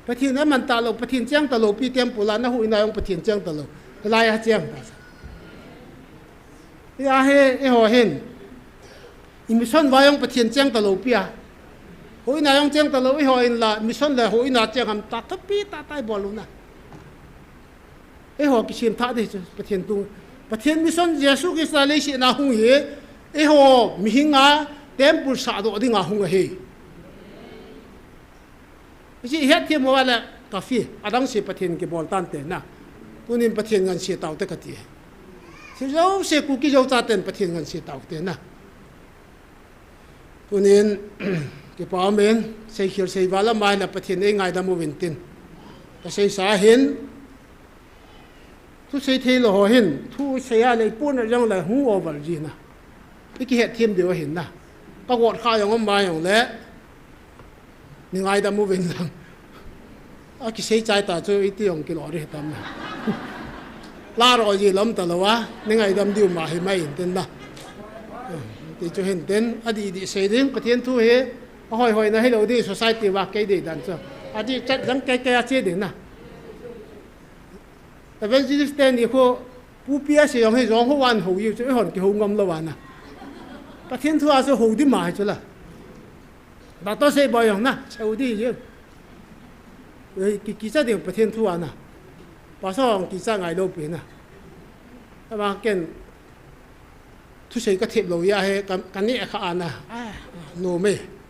ประเทศนั้นมันตลบประเทศเจ้าตลบปีเต็มปุลานะหูอินายองประเทศเจ้าตลบลายอาเจียงยาเฮไอหัวเห็นอิมิชันวายองประเทศเจียงตะโลปียหูอินายองเจียงตะโลไอหัวเห็นละมิชันเลยหูอินาเจียงคำตาทับปีตาไตบอลลูนะไอหัวกิชิมท่าได้จุประเทศตุงประเทศมิชันเยซูคริสต์เลยสินาหงเฮไอหัวมิหิงาเต็มปุษาดอดิ่งาหงเฮไม่ใช่เฮ็ดที่มัวละกาแฟอาดังสิประเทศกี่บอลตันเตนะตัวนี้ประเทศเงินเสียเต่าเตกตีเสียเราเสียกุกิโยจ่าเต็นประเทศเงินเสียเต่าเตนะตัวนี้กี่ป้าเมนเสียเขียวเสียวาละไม่ละประเทศเองไงดำมูวินตินแต่เสียสาเห็นทุกเสียเทลหัวเห็นทุกเสียอะไรปุ่นยังเลยหูอวบจีนะนี่กี่เหตุเทียมเดียวเห็นนะก็วอดข้าวอย่างว่ามาอย่างแล้วนี่ไงดำมูวินหลังกี่เสียใจแต่ช่วยอีที่องกิโลได้ทำนะลารอจีล้มตลอดวะนี่ไงดำดิวมาให้ไม่เห็นเต็นนะที่จะเห็นเต็นอดีตเสียดิ้งประเทศทั่วเฮหอยนะให้เราดีสังคมว่าแก่ดีดันจ้ะอดีตจัดยังแก่เสียดิ้งนะแต่เป็นจีสเตนนี่เขาผู้เปียเสียงให้ร้องเขาวันหูอยู่จะให้หอนกี่หูงอมละวันนะประเทศทั่วจะหูที่หมายจุละแต่ตัวเสียบ่อยอย่างนะเช่าดีเยอะกี่จะเดี๋ยวประเทศทั่วนะภาษากี่จะไงโลกเป็นนะแต่ว่าเก่งทุกสิ่งก็เทียบโลยาให้กันนี่ข้าอ่านนะโนเม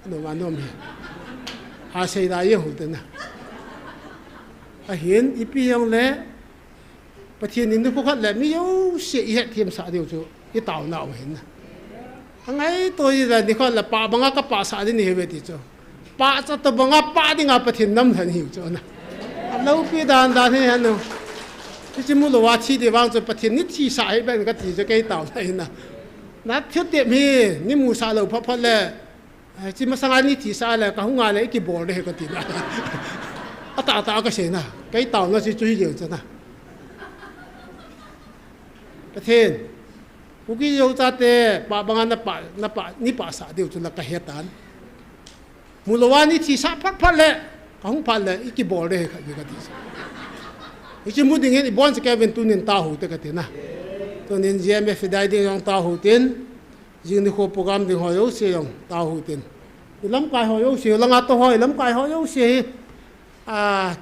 โนวานโนเมหาเสียดายยังหุ่นนะเห็นอีพีอย่างเละประเทศนี้นึกพวกเขาแหละไม่ยอมเสียเหตุเทียมสาเดียวจู่ที่เต่าหนาวเห็นนะไงตัวนี้นี่เขาแหละป่าบางก็ป่าสาดินี่เวทีจู่ป้าจะตัวบังคับป้าดิ่งอาประเทศน้ำทันหิวจ้ะนะเราพิจารณาที่เห็นเนาะที่จมูกว่าที่เดียวางจะประเทศนี้ที่สายเป็นก็ที่จะเกี่ยต่อได้นะนัดเที่ยวเตะมีนี่มูซาเราพอเลยที่มาสังนี่ที่สายเลยก็หงายเลยกี่บอลเลยก็ที่นะตาก็เสียนะเกี่ยต่อเราจะช่วยเดียวจ้ะนะประเทศพวกที่อยู่จัดเตะป้าบางนับป้านี่ป้าสาเดียวจุดละก็เหตุการณ์มูลว่านี่ที่สักพักเลยของพันเลยอีกบอลเลยครับอยู่กันที่อีกจมูกดิ่งเห็นบอลสแกเวนตุนินตาหูเตกันที่นะตัวนี้ GMF ได้ดิ่งยองตาหูตินยิงในโคโปรแกรมดิ่งหอยเสียงตาหูตินลำกายหอยเสียลังอัตหอยลำกายหอยเสีย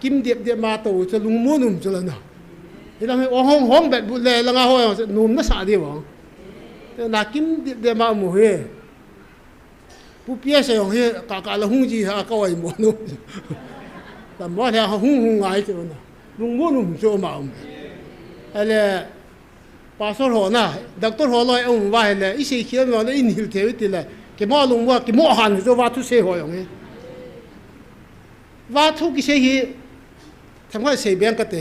กิมเดียบมาตัวจะลุงมูนุ่มจะเลยนะที่เราให้ห้องแบบบุเล่ลังหอยนุ่มน่าสาดีหวังแต่นักกิมเดียบมาหมู่เฮผู้เปียเสียงเฮกะละหุ่งจีฮะก็ไว้หมดนู้นแต่ว่าเนี่ยหุ่งไงจ้ะนะ lung mo nung cho ma ale pastor ho na doctor ho loi ông wa hele i sei khiam no in hil theu ti le ke mo lung wa ke mo han zo wa tu se ho yong wa thu ki se hi tham khoi sei biang ka te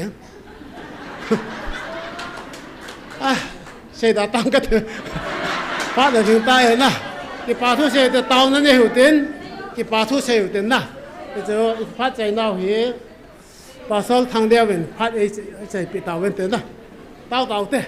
à xây đã tăng cái thứ phát là chúng ta na cái bà thu xây được tàu nó nhiều tiền cái bà thu xây tiền na bây giờ phát chạy nào thì bà sau thằng đeo mình phát ấy chạy bị tàu bên tiền na tàu tiền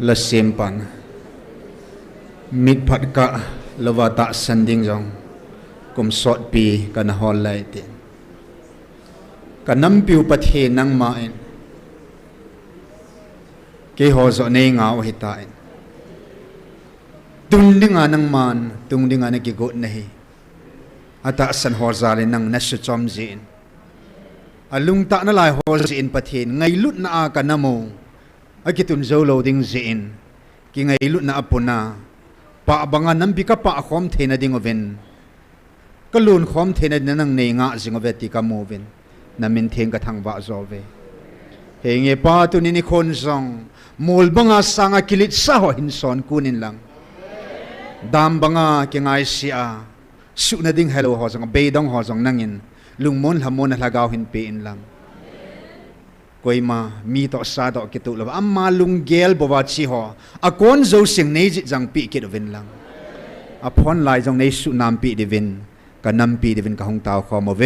la sempan mit phat ka lawata sanding jong kum sot pi kan hol lai te kanam piu pathe nang ma en ke ho zo nei nga o hita en tung dinga nang man tung dinga na ki go nahi ata san hor zale nang na su chom jin alung ta na lai hor jin pathen ngai lut na a kanamo akitun zo loading jin ki ngai lut na apuna pa banga nam bika pa khom thena ding oven ก็ลุนขอมเทนนังเนงะจิงเวติกามูวินนามินเทงกะทังวะโซเวเฮงเอปาตุนินิคนซองมูลบังอาสังอากิลิตสะหหินสอนกุนินลังดามบังอาเกงไอเสียสุนดิ่งเฮโลหอซองเบดองหอซองนังอินลุงมนละมนละกาวหินเปอินลังกวยมามีต่อซาต่อกิตุลอัมมาลุงเกลบวาชีหออากอนโจเสียงเนจิจังปีกิดวินลังอพอนไลจงเนสุนามปีดิวินกันนำปีดิวินกับหงตาวขอมเว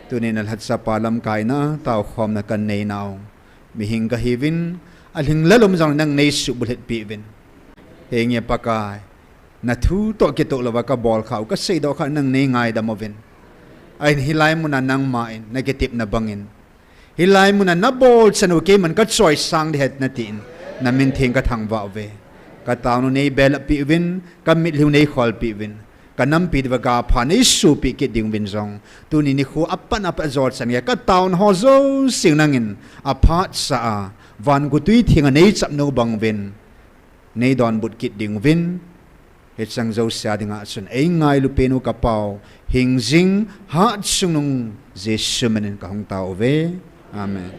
ตัวนี้นัลฮัดสปาลัมกายนะตาวขอมนักันเนนาวมีหิงกะฮิวินอันหิงละลมจังนังเนสุบุลิตปีวินเฮงเยปากายนัทูต่อกิตุลวากบอลเขาก็เสดอขานังเนงายดามวินไอ้ฮิไลมุนันนังมาอินนักติบนับังอินฮิลายมุนันนับบอลสนุกเกมันก็ช่วยสร้างเด็ดนาทีนั่นมินเทงก็ทางว่าเวก็ตาวนุนในเบลปีวินก็มิดลิวในขอลปีวินก็นำปีดวกาผ่านในสูปีกิดดิ่งวินซองตัวนี้นี่คู่อัปปนับจอดสัญญาก็ตาวน์ฮอโซสิ่งนั่งอินอพาร์ตสะอาวันกุตุยทิ้งในจับนูบังวินในดอนบุตรกิดดิ่งวินเหตุสังเจ้าเสียดิ่งอาสุนเองไงลูเปนุกระเป๋าหิงซิงฮัดซุงนุงเจสุมันก็หงตาวเวAmen.